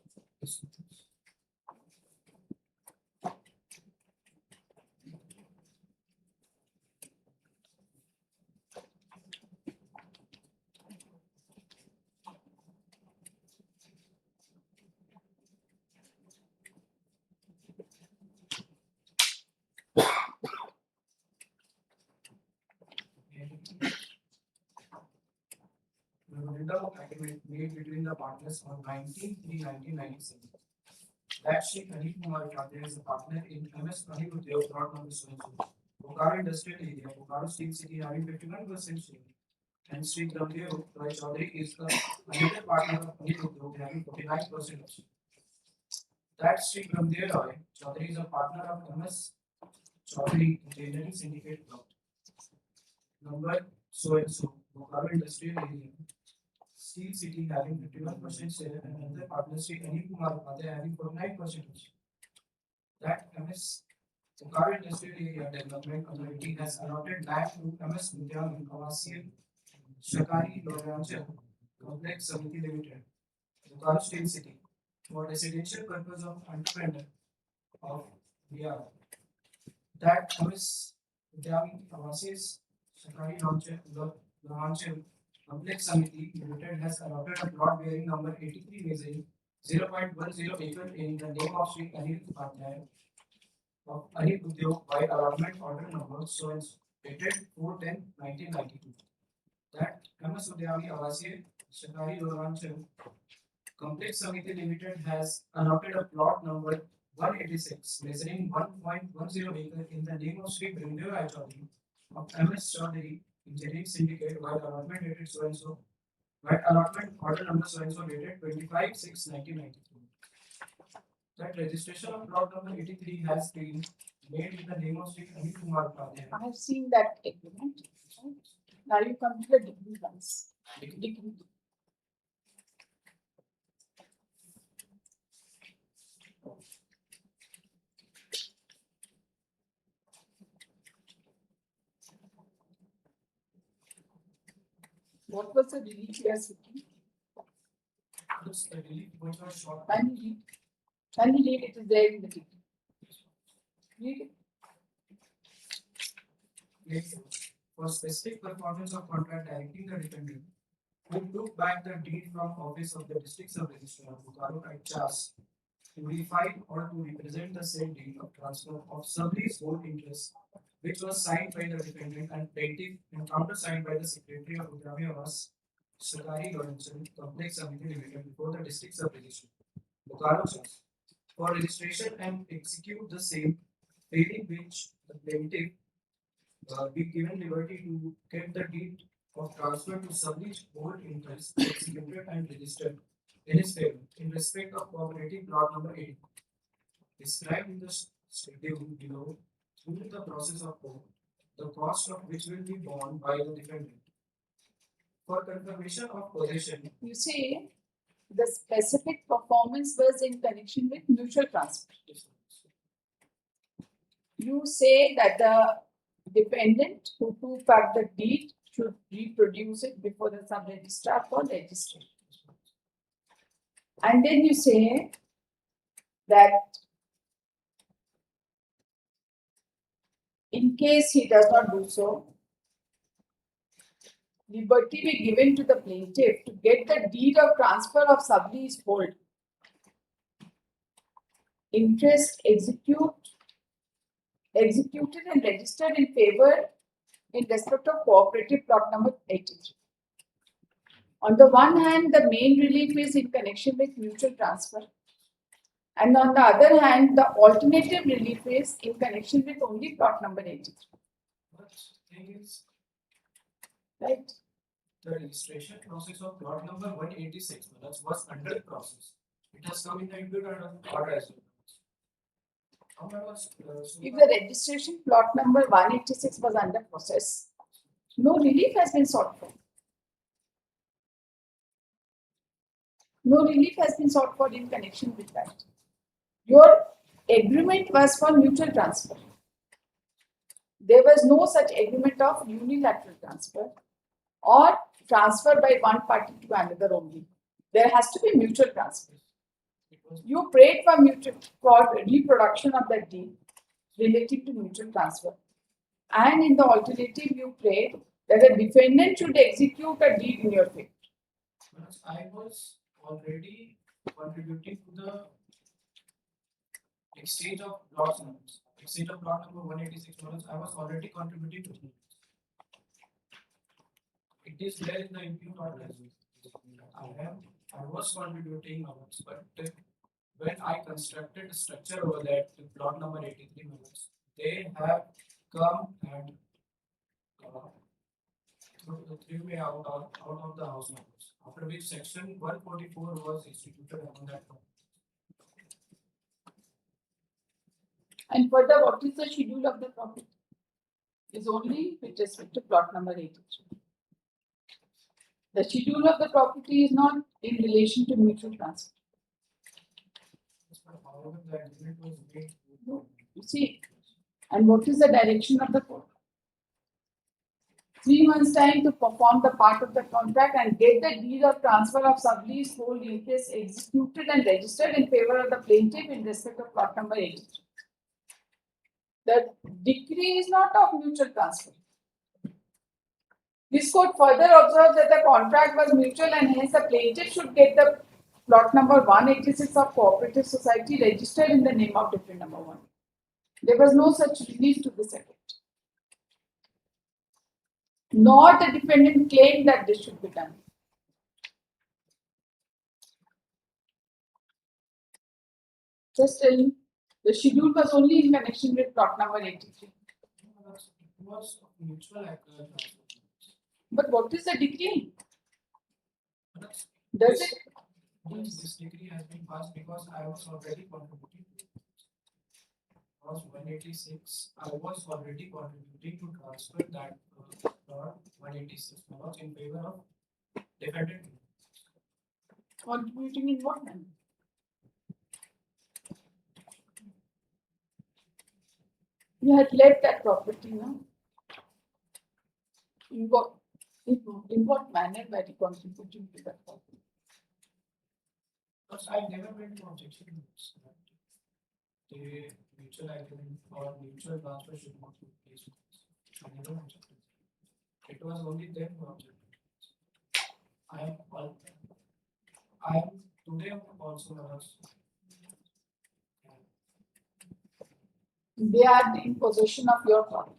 Memorandum of agreement made between the partners on 19/3/1997. That Shri Anil Kumar Chaudhary is a partner in MS Anil Udyog plot number 7, Bokaro Industrial Area, Bokaro Steel City having 51% share. And Shri Ramdev Roy Chaudhary is the another partner of Anil Udyog having 49% share. That Shri Ramdev Roy Chaudhary is a partner of MS Chaudhary Engineering Syndicate plot number so and so, Bokaro Industrial Area, Steel City having 51% share and another partner Shri Anil Kumar Upadhyay having 49% share. That MS Bokaro Industrial Area Development Authority has allotted land to MS Vidyam Awasiya Shakari Loranchal Complex Samiti Limited, Bokaro Steel City, for residential purpose of entrepreneur of Bihar. That MS Vidyam Awasiya Shakari Loranchal Complex Samiti Limited has allotted a plot bearing number 83 measuring 0.10 acre in the name of Sri Anil Upadhyay of Anil Udyog by allotment order number so and so, dated 4/10/1992. That MS Udyami Awasiya Shakari Loranchal Complex Samiti Limited has allotted a plot number 186 measuring 1.10 acre in the name of Sri Brindev Chaudhary of MS Chaudhary Engineering Syndicate by allotment dated so and so, by allotment order number so and so dated 25/6/1993. That registration of plot number 83 has been made in the name of Sri Anil Kumar Upadhyay. I have seen that agreement. Now you come to the degree ones. Degree. What was the relief you are seeking? This relief was not short. Can you read it is there in the degree. Read it. For specific performance of contract directing the defendant who took back the deed from office of the district sub-registrar of Bokaro at Chas to refile or to represent the said deed of transfer of sub-lease hold interest which was signed by the defendant and plaintiff and countersigned by the secretary of Udrami Awas Sakari Government Complex Committee Limited before the district sub-registrar Bokaro Chas for registration and execute the same, failing which the plaintiff be given liberty to get the deed of transfer to sublease hold interest executed and registered in his favor in respect of cooperative plot number 8 described in the schedule below through the process of court, the cost of which will be borne by the defendant. For confirmation of possession, You see, the specific performance was in connection with mutual transfer. You say that the dependent who took back the deed should reproduce it before the sub-registrar for registration. And then you say that in case he does not do so, liberty be given to the plaintiff to get the deed of transfer of sublease hold. Interest executed and registered in favor in respect of cooperative plot number 83. On the one hand, the main relief is in connection with mutual transfer. And on the other hand, the alternative relief is in connection with only plot number 83. but thing is Right? the registration process of plot number 186 was under process. It has come in the imputed order as well. However, If the registration plot number 186 was under process, no relief has been sought for. No relief has been sought for in connection with that. Your agreement was for mutual transfer. There was no such agreement of unilateral transfer or transfer by one party to another only. There has to be mutual transfer. You prayed for reproduction of that deed relating to mutual transfer. And in the alternative, you prayed that a defendant should execute a deed in your favor. I was already contributing to the exchange of plot numbers. Exchange of plot number 186 I was already contributing to it. It is there in the input order as well. I was contributing numbers, but when I constructed the structure over that plot number 83 numbers, they have come and threw me out of the house numbers. After which section 144 was instituted on that one. And further, what is the schedule of the property? Is only with respect to plot number 83. The schedule of the property is not in relation to mutual transfer. However, the agreement was made. No, you see, and what is the direction of the court? 3 months' time to perform the part of the contract and get the deed of transfer of sublease hold interest executed and registered in favor of the plaintiff in respect of plot number 83. The decree is not of mutual transfer. This court further observes that the contract was mutual and hence the plaintiff should get the plot number 186 of cooperative society registered in the name of defendant number 1. There was no such relief to this effect. Nor the defendant claimed that this should be done. Just tell me, the schedule was only in connection with plot number 83. It was mutual transfer. But what is the decree? But Does it? this decree has been passed because I was already contributing to it. Was 186. I was already contributing to transfer that plot 186 was in favor of defendant. Contributing in what manner? You had left that property, no? In what manner were you contributing to that property? Because I never went to objection. the mutual agreement or mutual transfer should not take place. I never objected. It was only them who objected. I am today also They are in possession of your property.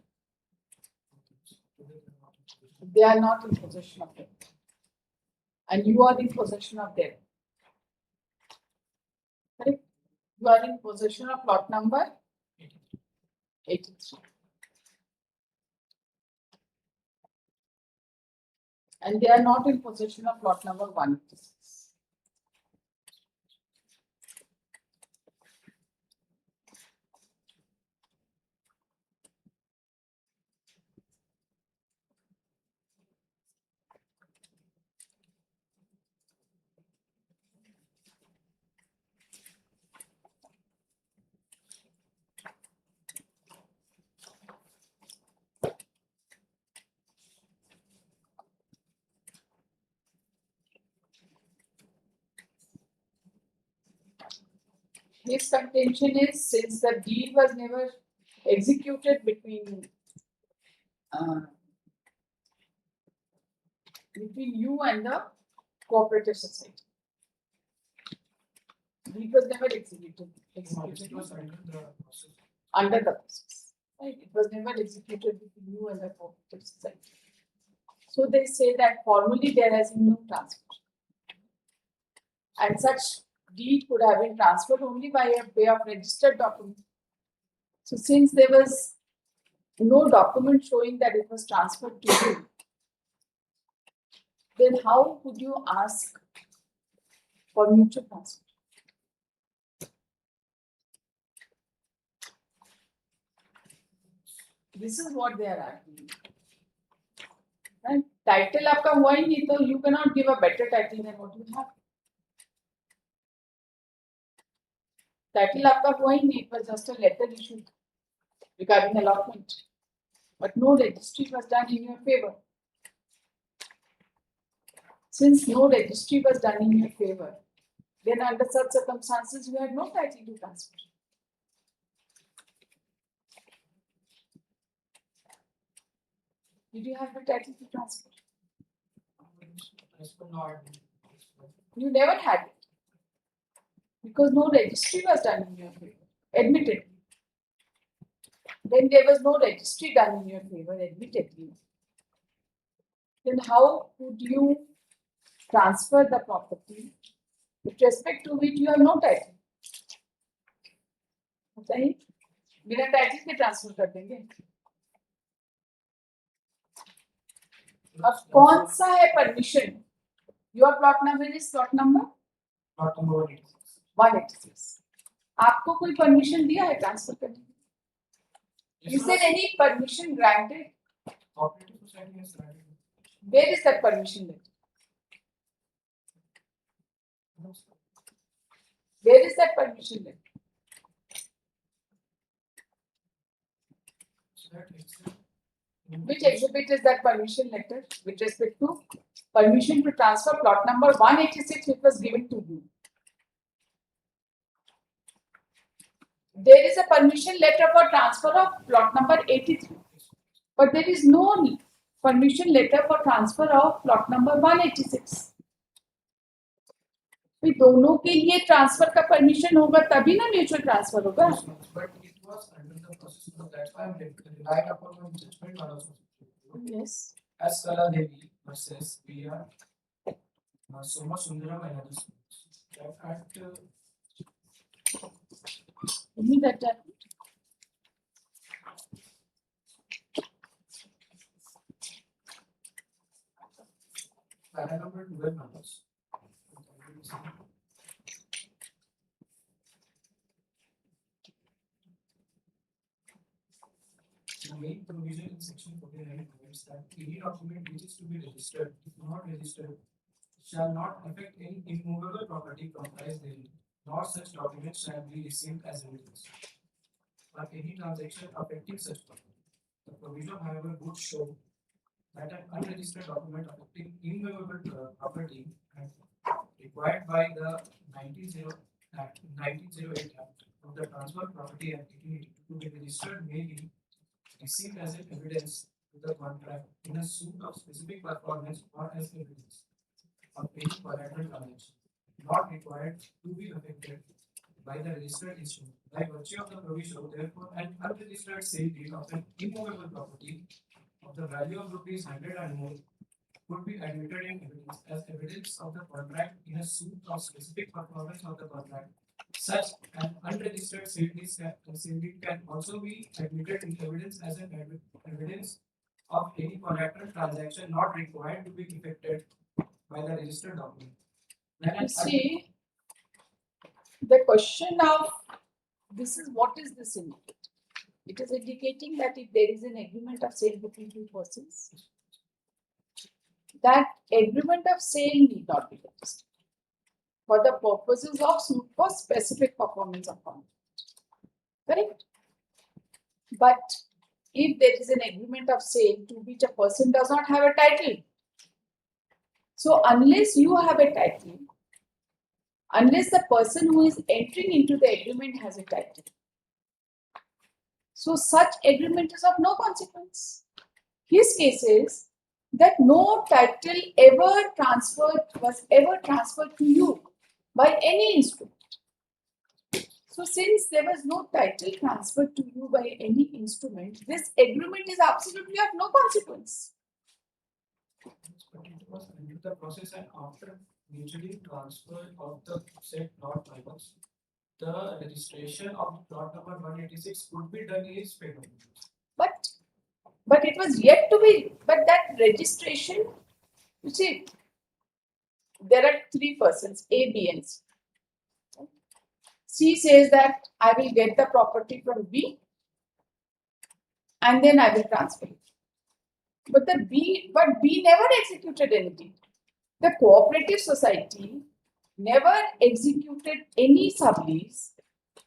They are not in possession of it. And you are in possession of them. Correct? You are in possession of plot number 83. And they are not in possession of plot number 186. His contention is, since the deed was never executed between you and the cooperative society. Deed was never executed. it was Under the process. Right? It was never executed between you and the cooperative society. So they say that formally there has been no transfer. And such deed could have been transferred only by a way of registered document. So since there was no document showing that it was transferred to you, then how could you ask for mutual transfer? This is what they are arguing. And title आपका हुआ ही नहीं, तो you cannot give a better title than what you have. Title आपका हुआ ही नहीं, it was just a letter issued regarding allotment, but no registry was done in your favor. Since no registry was done in your favor, then under such circumstances you had no title to transfer. Did you have the title to transfer? You never had it. Because no registry was done in your favor, admittedly. When there was no registry done in your favor, admittedly, then how could you transfer the property with respect to which you have no title? बताइए, बिना title के transfer कर देंगे? अब कौन सा है permission? Your plot number is plot number? Plot number 186. आपको कोई परमिशन दिया है ट्रांसफर करने की? Is there any permission granted? Cooperative society has granted. Where is that permission letter? Where is that permission letter? Which exhibit is that permission letter with respect to permission to transfer plot number 186 which was given to you? There is a permission letter for transfer of plot number 83, but there is no permission letter for transfer of plot number 186. तो दोनों के लिए transfer का permission होगा तभी ना mutual transfer होगा. But it was under the process, so that's why I'm relying upon my judgment also. Yes. As Kala Devi versus PR, Soma Sundaram and others. Give me that document. Para number 12 numbers. The main provision in section 49 provides that any document which is to be registered, if not registered, shall not affect any immovable property comprised therein, nor such documents shall be received as evidence or any transaction affecting such property. The provision, however, would show that an unregistered document affecting immovable property and required by the 1908 Act of the transfer property activity to be registered may be received as an evidence to the contract in a suit of specific performance or as evidence of any collateral transaction not required to be affected by the registered instrument. By virtue of the provision, therefore, an unregistered sale deed of an immovable property of the value of rupees 100 and more could be admitted in evidence as evidence of the contract in a suit of specific performance of the contract. Such an unregistered sale deed can also be admitted in evidence as an evidence of any collateral transaction not required to be effected by the registered document. You see, the question of this is what is this indicate? It is indicating that if there is an agreement of sale between two persons, that agreement of sale need not be registered for the purposes of suit for specific performance of contract. Correct? But if there is an agreement of sale to which a person does not have a title, so unless you have a title, unless the person who is entering into the agreement has a title, so such agreement is of no consequence. His case is that no title was ever transferred to you by any instrument. So since there was no title transferred to you by any instrument, this agreement is absolutely of no consequence. But it was under the process and after mutually transfer of the said plot numbers, the registration of plot number 186 could be done in his favor. But it was yet to be, but that registration, you see, there are three persons, A, B and C. C says that I will get the property from B and then I will transfer it. But B never executed anything. The cooperative society never executed any sublease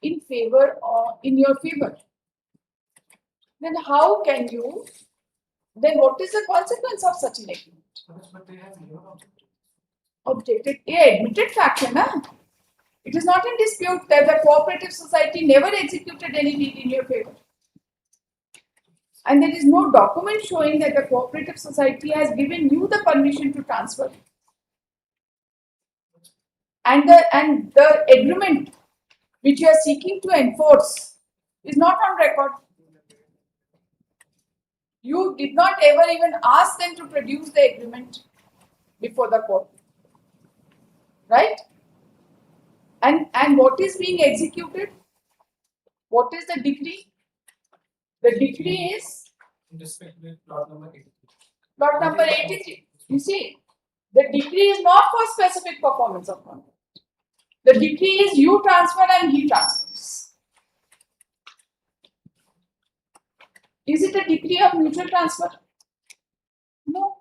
in favor or in your favor. Then how can you, then what is the consequence of such an agreement? But they have never Objected, admitted fact hai na? It is not in dispute that the cooperative society never executed any deed in your favor. And there is no document showing that the cooperative society has given you the permission to transfer. And the agreement which you are seeking to enforce is not on record. You did not ever even ask them to produce the agreement before the court. Right? And what is being executed? What is the decree? The decree is in respect with plot number 83. plot number 83. You see, the decree is not for specific performance of contract. The decree is you transfer and he transfers. Is it a decree of mutual transfer? No.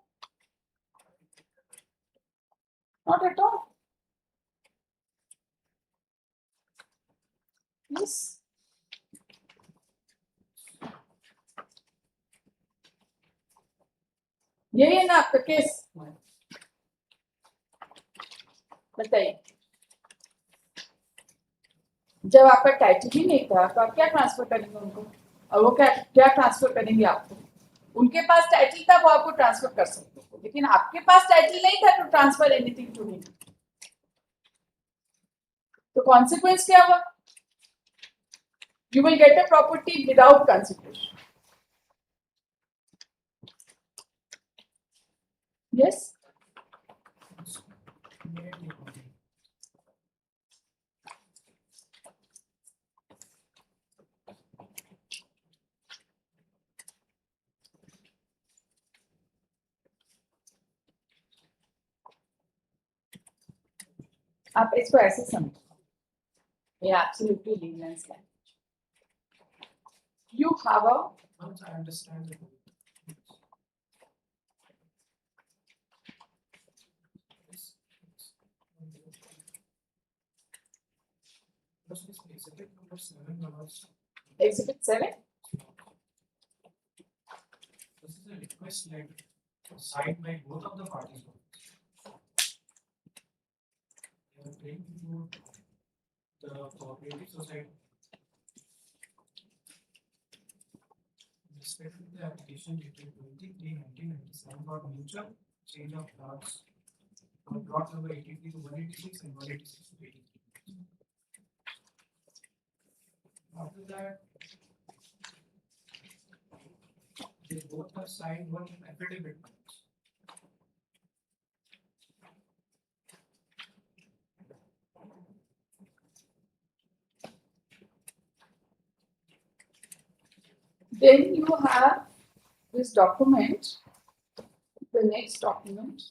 Not at all. Yes. यही है ना आपका case? बताइए। जब आपका title ही नहीं था तो आप क्या ट्रांसफर करेंगे उनको? और वो क्या ट्रांसफर करेंगे आपको? उनके पास टाइटल था, वो आपको ट्रांसफर कर सकते थे, लेकिन आपके पास टाइटल नहीं था तो ट्रांसफर एनीथिंग टू हिम। तो कॉन्सिक्वेंस क्या हुआ? You will get a property without consideration. Yes? आप इसको ऐसे समझो, ये absolutely layman's language. You have a Once I understand it. Exhibit number 7 was exhibit 7. this is a request letter signed by both of the parties. They are praying to the cooperative society. respect to the application dated 23/1997 for mutual change of plots from plot number 83 to 186 and 186 to 83. After that, they both have signed one affidavit. Then you have this document, the next document.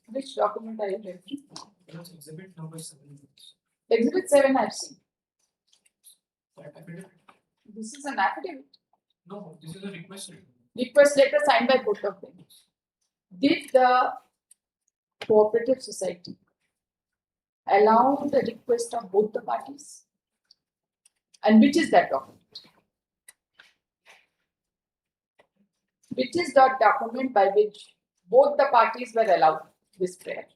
Which document are you referring? That's exhibit number 7. Exhibit 7 I've seen. That affidavit. This is an affidavit. No, this is a request letter. Request letter signed by both of them. Did the cooperative society allow the request of both the parties? And which is that document? Which is the document by which both the parties were allowed this prayer?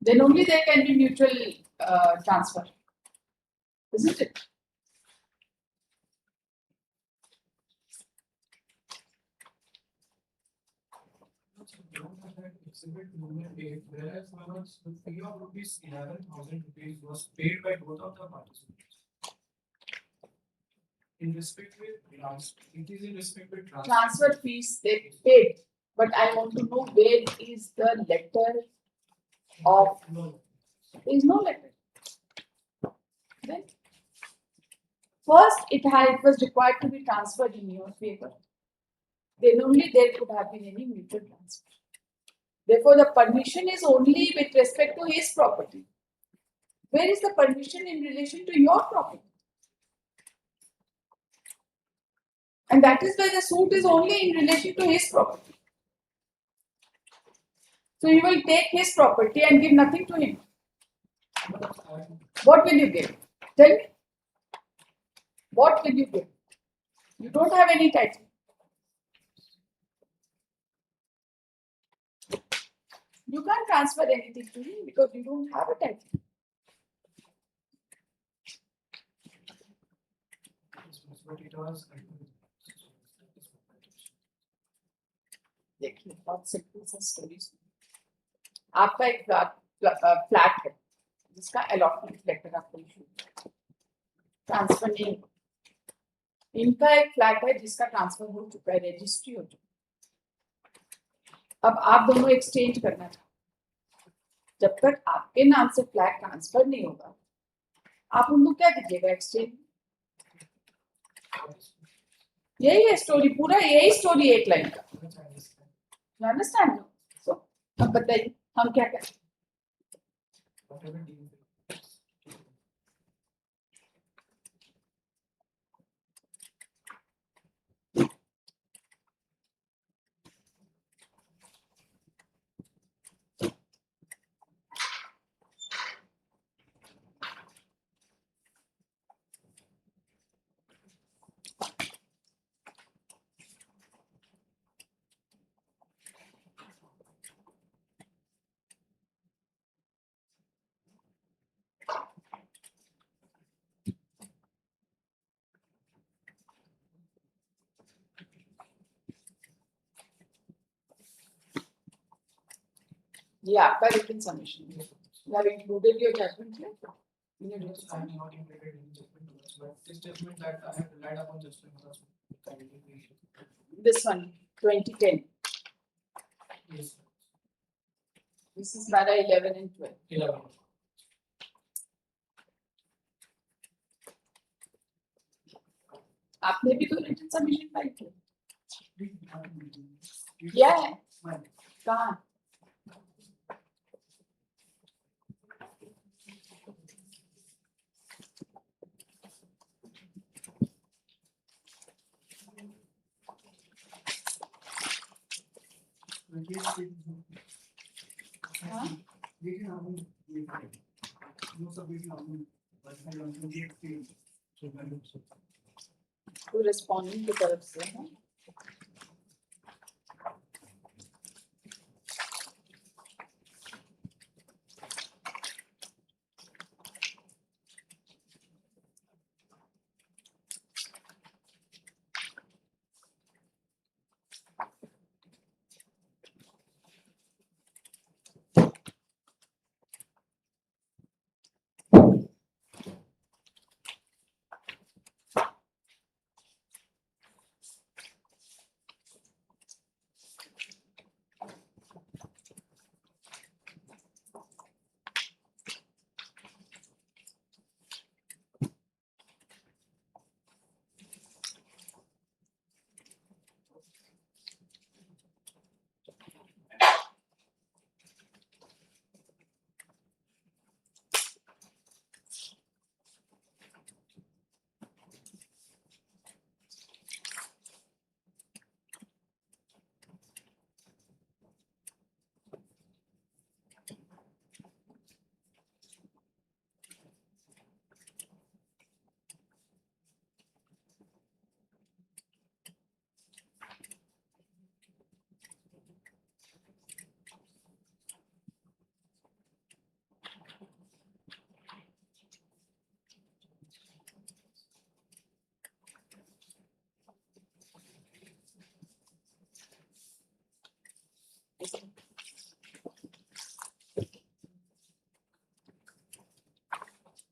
Then only there can be mutual transfer, isn't it? Exhibit number 8, whereas the fee of rupees 11,000 was paid by both of the participants. In respect with it is in respect with Transfer fees they paid, but I want to know where is the letter of. No. There is no letter. Then first it was required to be transferred in your favor. Then only there could have been any mutual transfer. Therefore, the permission is only with respect to his property. Where is the permission in relation to your property? And that is why the suit is only in relation to his property. So you will take his property and give nothing to him. What will you give? Tell me. What will you give? You don't have any title. You can't transfer anything to him because you don't have a title. But it was देखिए बहुत simple सा story आपका एक flat है जिसका allotment letter आपको issue transfer नहीं इनका एक फ्लैट है जिसका ट्रांसफर हो चुका है रजिस्ट्री हो चुका अब आप दोनों एक्सचेंज करना चाहते जब तक आपके नाम से फ्लैट ट्रांसफर नहीं होगा आप उनको क्या दीजिएगा एक्सचेंज यही है स्टोरी पूरा यही स्टोरी एक लाइन का You understand? So, अब बताइए हम क्या करें? ये आपका रिटन सबमिशन है You have included your judgment here in your written I am submission. not included in judgment notes, but this judgment that I have relied upon judgment notes. This one 2010 Yes, this is para 11 and 12 11. आपने भी तो written submission file किया है कहाँ हाँ? तो respondent की तरफ से है.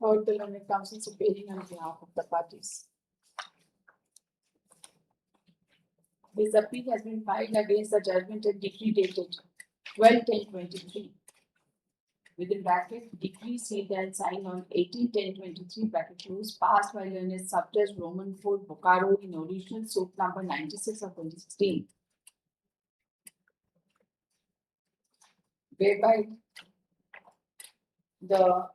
Heard the learned counsel appearing on behalf of the parties. This appeal has been filed against the judgment and decree dated 12/10/23. Within bracket, decree sealed and signed on 18/10/23 bracket close, passed by learned Subject Roman Ford Bocaro in original suit number 96 of 2016. Whereby the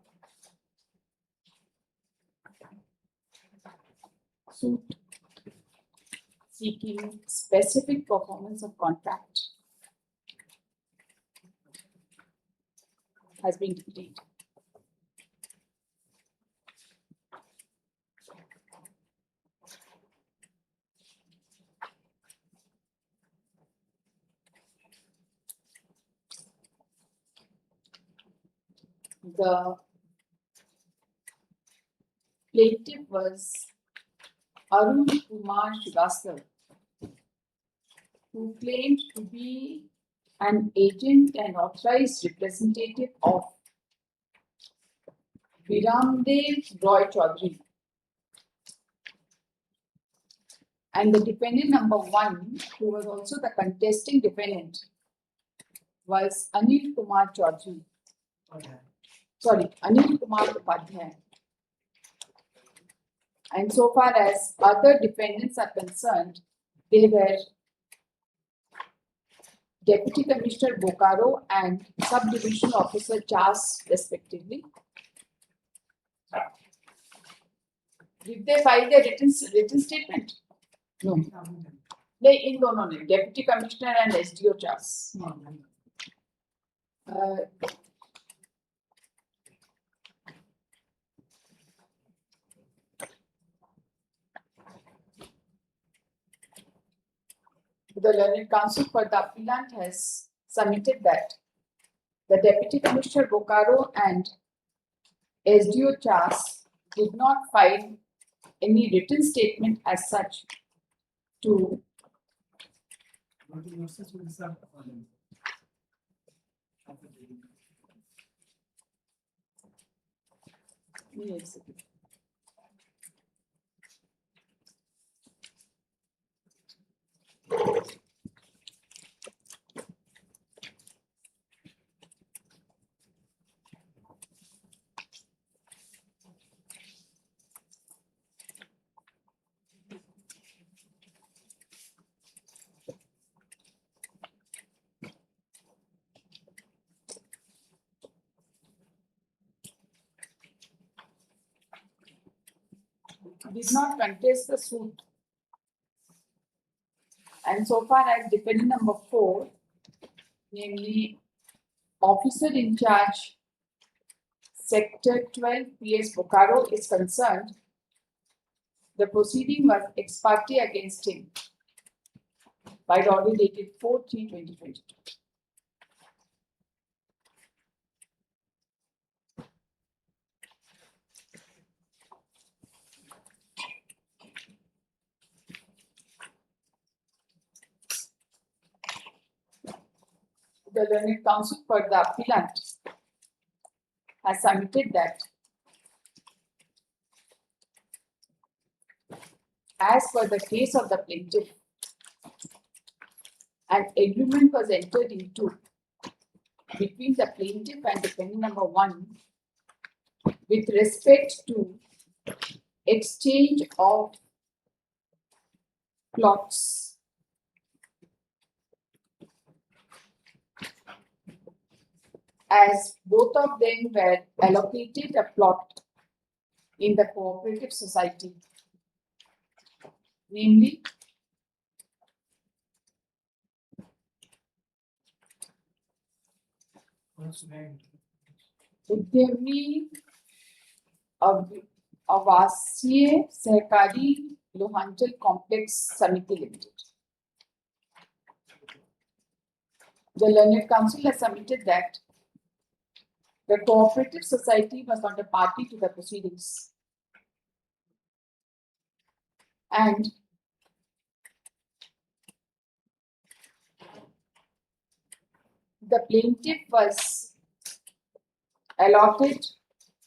suit seeking specific performance of contract has been decreed. The plaintiff was Arun Kumar Srivastava, who claimed to be an agent and authorized representative of Viramdev Roy Chaudhary. And the defendant number 1, who was also the contesting defendant, was Anil Kumar Chaudhary. Anil Kumar Upadhyay. And so far as other defendants are concerned, they were Deputy Commissioner Bocaro and Subdivision Officer Chas, respectively. Did they file their written statement? No. They in दोनों ने, Deputy Commissioner and SDO Chas. The learned counsel for the appellant has submitted that the Deputy Commissioner Bocaro and SDO Chas did not file any written statement as such to yes. Did not contest the suit. And so far as defendant number 4, namely Officer in Charge Sector 12 PS Bocaro is concerned, the proceeding was ex parte against him by the order dated 4/3/2022. The learned counsel for the appellant has submitted that as per the case of the plaintiff, an agreement was entered into between the plaintiff and defendant number 1 with respect to exchange of plots as both of them were allocated a plot in the cooperative society, namely What's named? उद्यमी आवासीय सहकारी लोहांचल complex समिति limited. The learned counsel has submitted that the cooperative society was not a party to the proceedings, and the plaintiff was allotted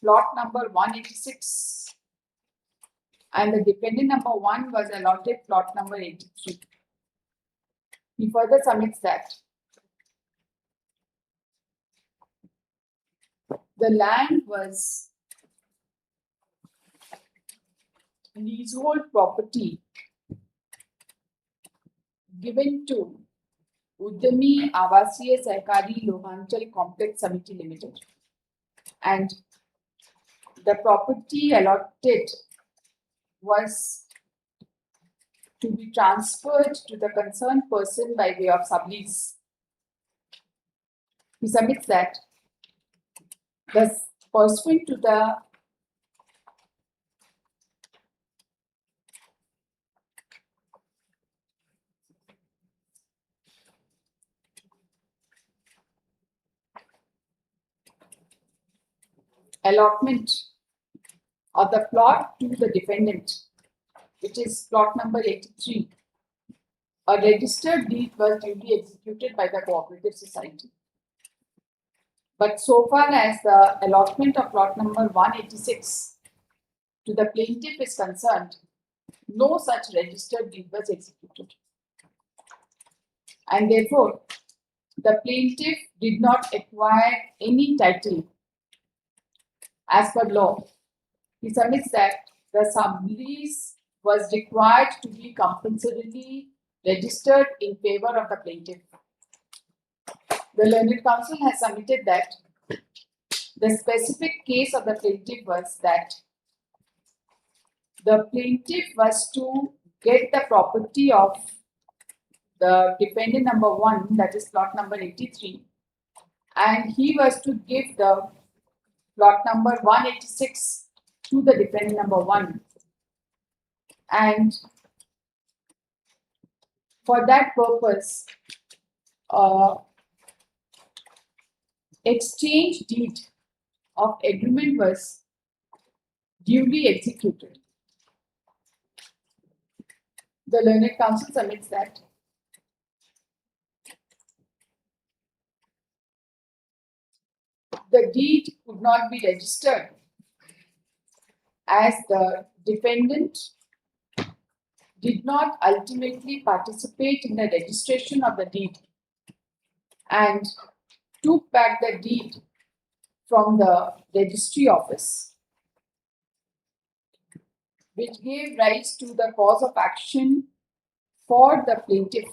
plot number 186 and the defendant number 1 was allotted plot number 83. He further submits that the land was leasehold property given to Udyami Avasiya Sahkari Lohanchal Complex Samiti Limited, and the property allotted was to be transferred to the concerned person by way of sublease. He submits that thus pursuant to the allotment of the plot to the defendant, which is plot number 83, a registered deed was duly executed by the cooperative society. But so far as the allotment of plot number 186 to the plaintiff is concerned, no such registered deed was executed. And therefore, the plaintiff did not acquire any title as per law. He submits that the sublease was required to be compulsorily registered in favor of the plaintiff. The learned counsel has submitted that the specific case of the plaintiff was that the plaintiff was to get the property of the defendant number 1, that is plot number 83, and he was to give the plot number 186 to the defendant number 1, and for that purpose exchange deed of agreement was duly executed. The learned counsel submits that the deed could not be registered as the defendant did not ultimately participate in the registration of the deed and took back the deed from the registry office, which gave rise to the cause of action for the plaintiff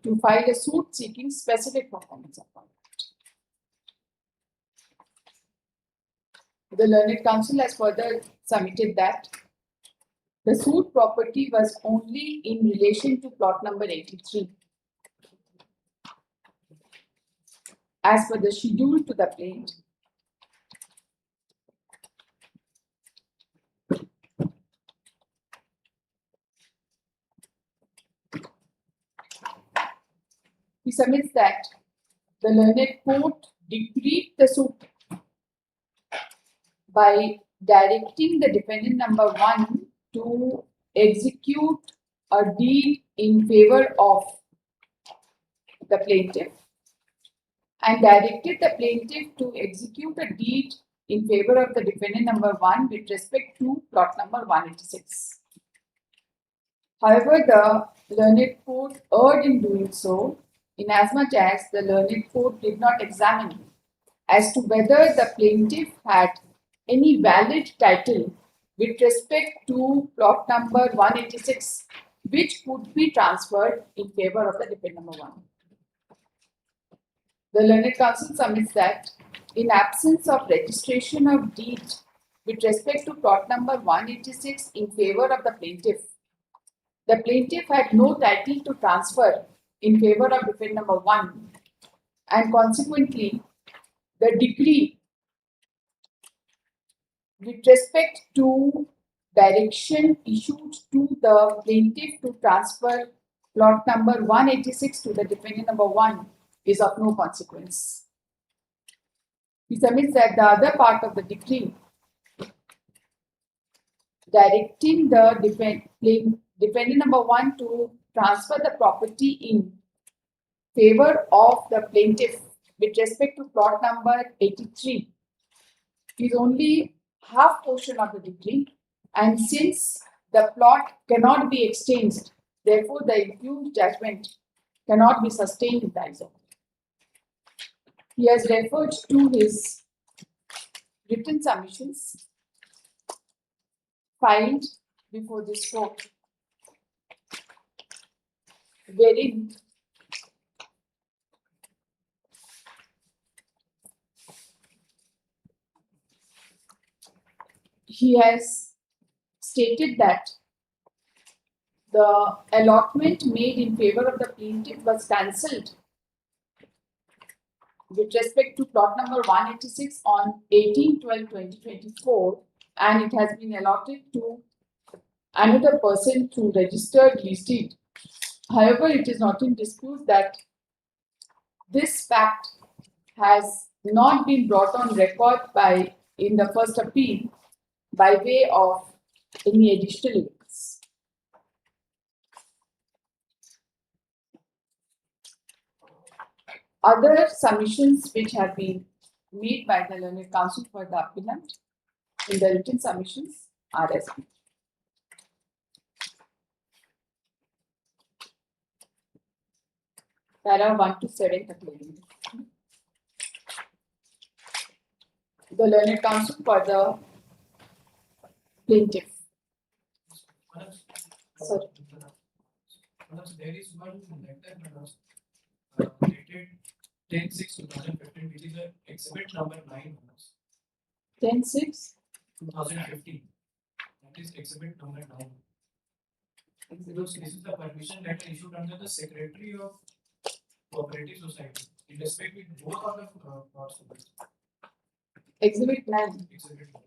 to file a suit seeking specific performance of contract. The learned counsel has further submitted that the suit property was only in relation to plot number 83 as per the schedule to the plaintiff. He submits that the learned court decreed the suit by directing the defendant number 1 to execute a deed in favor of the plaintiff and directed the plaintiff to execute a deed in favor of the defendant number 1 with respect to plot number 186. However, the learned court erred in doing so, inasmuch as the learned court did not examine as to whether the plaintiff had any valid title with respect to plot number 186, which could be transferred in favor of the defendant number 1. The learned counsel submits that in absence of registration of deed with respect to plot number 186 in favor of the plaintiff had no title to transfer in favor of defendant number 1, and consequently the decree with respect to direction issued to the plaintiff to transfer plot number 186 to the defendant number 1 is of no consequence. He submits that the other part of the decree directing the defendant number 1 to transfer the property in favor of the plaintiff with respect to plot number 83 is only half portion of the decree, and since the plot cannot be exchanged, therefore the accused judgment cannot be sustained in the eyes of. He has referred to his written submissions filed before this court, wherein he has stated that the allotment made in favor of the plaintiff was cancelled with respect to plot number 186 on 18/12/2024, and it has been allotted to another person through registered lease deed. However, it is not in dispute that this fact has not been brought on record in the first appeal by way of any additional evidence. Other submissions which have been made by the learned counsel for the appellant in the written submissions are as follows. Para 1 to 7 clearly. The learned counsel for the plaintiff. Sorry. There is one letter dated 10/6/2015, which is the exhibit number 9. 10/6. 2015. That is exhibit number 9. This is the permission letter issued under the Secretary of Cooperative Society in respect with both of the plots. Exhibit 9. Exhibit 9.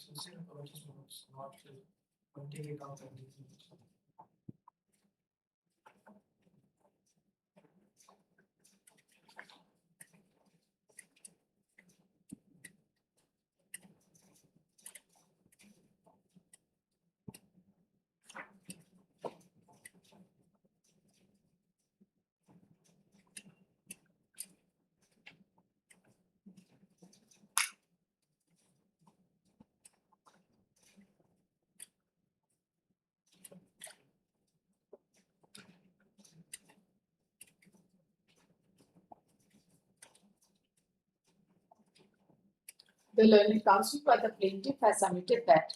Sincere apologies for not pointing it out at the the learned counsel for the plaintiff has submitted that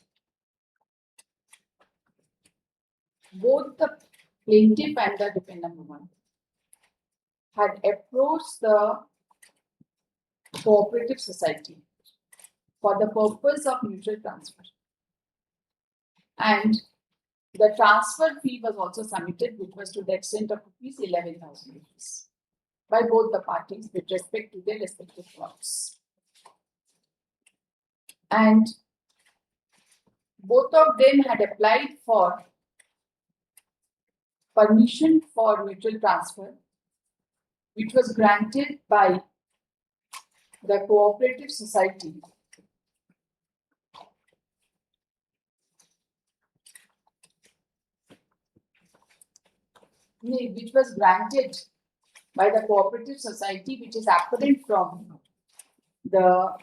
both the plaintiff and the defendant woman had approached the cooperative society for the purpose of mutual transfer. And the transfer fee was also submitted, which was to the extent of rupees 11,000 rupees by both the parties with respect to their respective plots. And both of them had applied for permission for mutual transfer, which was granted by the cooperative society which was granted by the cooperative society, which is apparent from the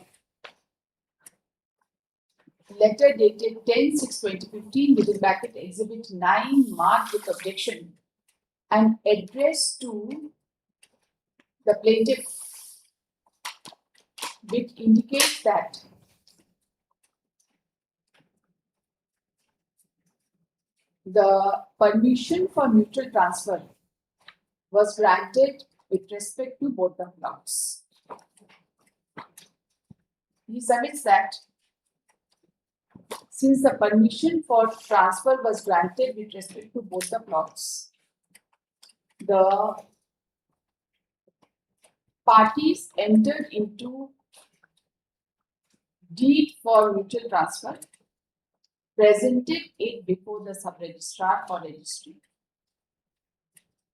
letter dated 10/6/2015 within bracket exhibit 9 marked with objection and addressed to the plaintiff, which indicates that the permission for mutual transfer was granted with respect to both the plots. He submits that since the permission for transfer was granted with respect to both the plots, the parties entered into deed for mutual transfer, presented it before the sub-registrar or registry.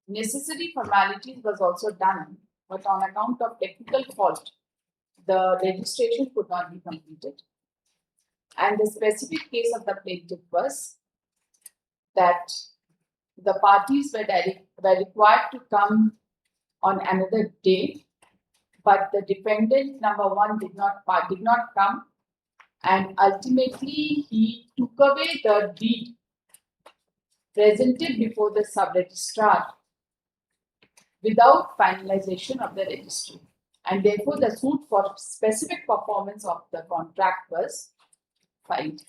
Necessary formalities was also done, but on account of technical fault, the registration could not be completed. And the specific case of the plaintiff was that the parties were required to come on another day, but the defendant number one did not come, and ultimately he took away the deed presented before the sub-registrar without finalization of the registry, and therefore the suit for specific performance of the contract was filed.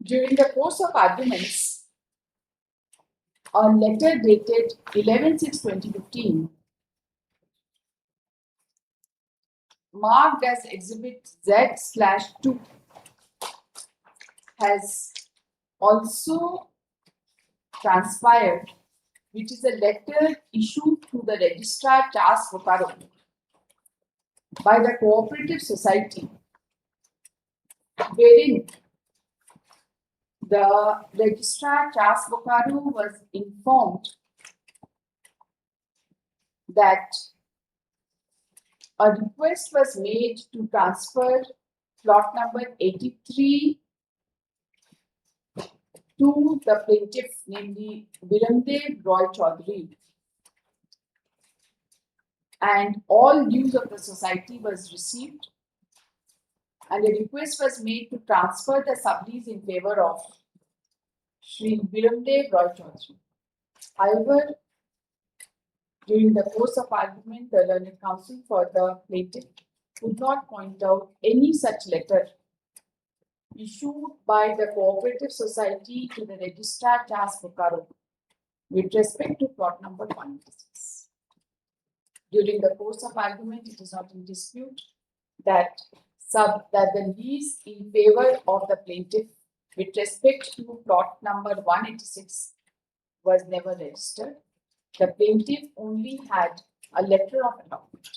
During the course of arguments, a letter dated 11/6/2015 marked as exhibit Z/2 has also transpired, which is a letter issued to the registrar Charles Bokaro by the cooperative society, wherein the registrar Charles Bokaro was informed that a request was made to transfer plot number 83 to the plaintiff, namely Viramdev Roy Chaudhary, and all dues of the society was received, and a request was made to transfer the sublease in favor of Shri Viramdev Roy Chaudhary. However, during the course of argument, the learned counsel for the plaintiff could not point out any such letter issued by the cooperative society to the registrar Charles Bokaro with respect to plot number 186. During the course of argument, it is not in dispute that the lease in favor of the plaintiff with respect to plot number 186 was never registered. The plaintiff only had a letter of allotment,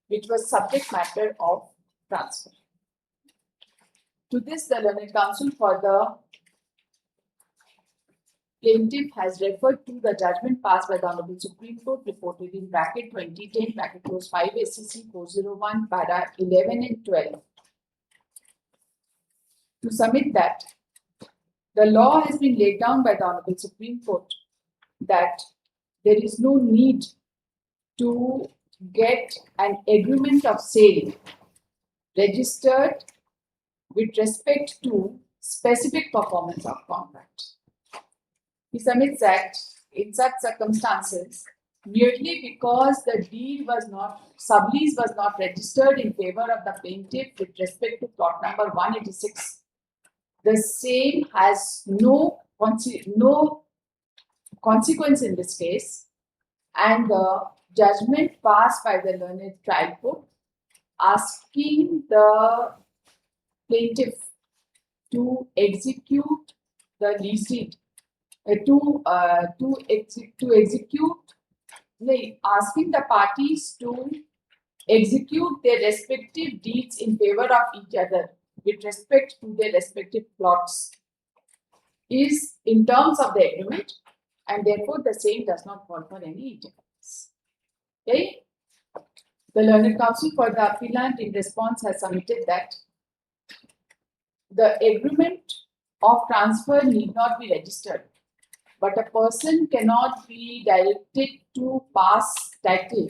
which was subject matter of transfer. To this, the learned counsel for the plaintiff has referred to the judgment passed by the Honorable Supreme Court reported in bracket 2010 bracket close 5 SCC 401 para 11 and 12 to submit that the law has been laid down by the Honorable Supreme Court that there is no need to get an agreement of sale registered with respect to specific performance of contract. He submits that in such circumstances, merely because the deed was not, sublease was not registered in favor of the plaintiff with respect to plot number 186, the same has no consequence in this case, and the judgment passed by the learned trial court asking the plaintiff to execute the lease deed, asking the parties to execute their respective deeds in favor of each other with respect to their respective plots is in terms of the agreement, and therefore the same does not call for any interference. Okay? The learned counsel for the appellant in response has submitted that the agreement of transfer need not be registered, but a person cannot be directed to pass title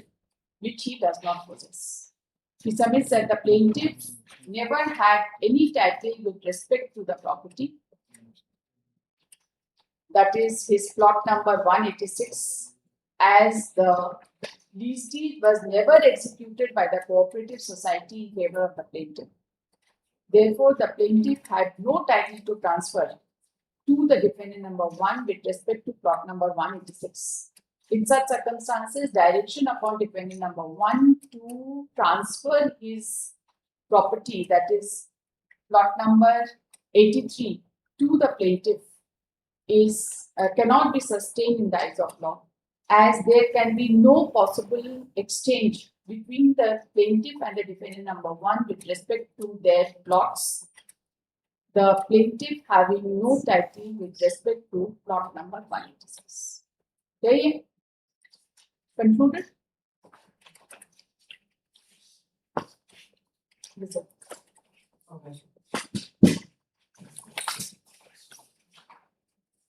which he does not possess. He submits that the plaintiff never had any title with respect to the property, that is his plot number 186, as the lease deed was never executed by the cooperative society in favor of the plaintiff. Therefore, the plaintiff had no title to transfer to the defendant number 1 with respect to plot number 186. In such circumstances, direction upon defendant number 1 to transfer his property, that is plot number 83, to the plaintiff is cannot be sustained in the eyes of law, as there can be no possible exchange between the plaintiff and the defendant number 1 with respect to their plots, the plaintiff having no title with respect to plot number 186. Okay, concluded? Listen. Okay.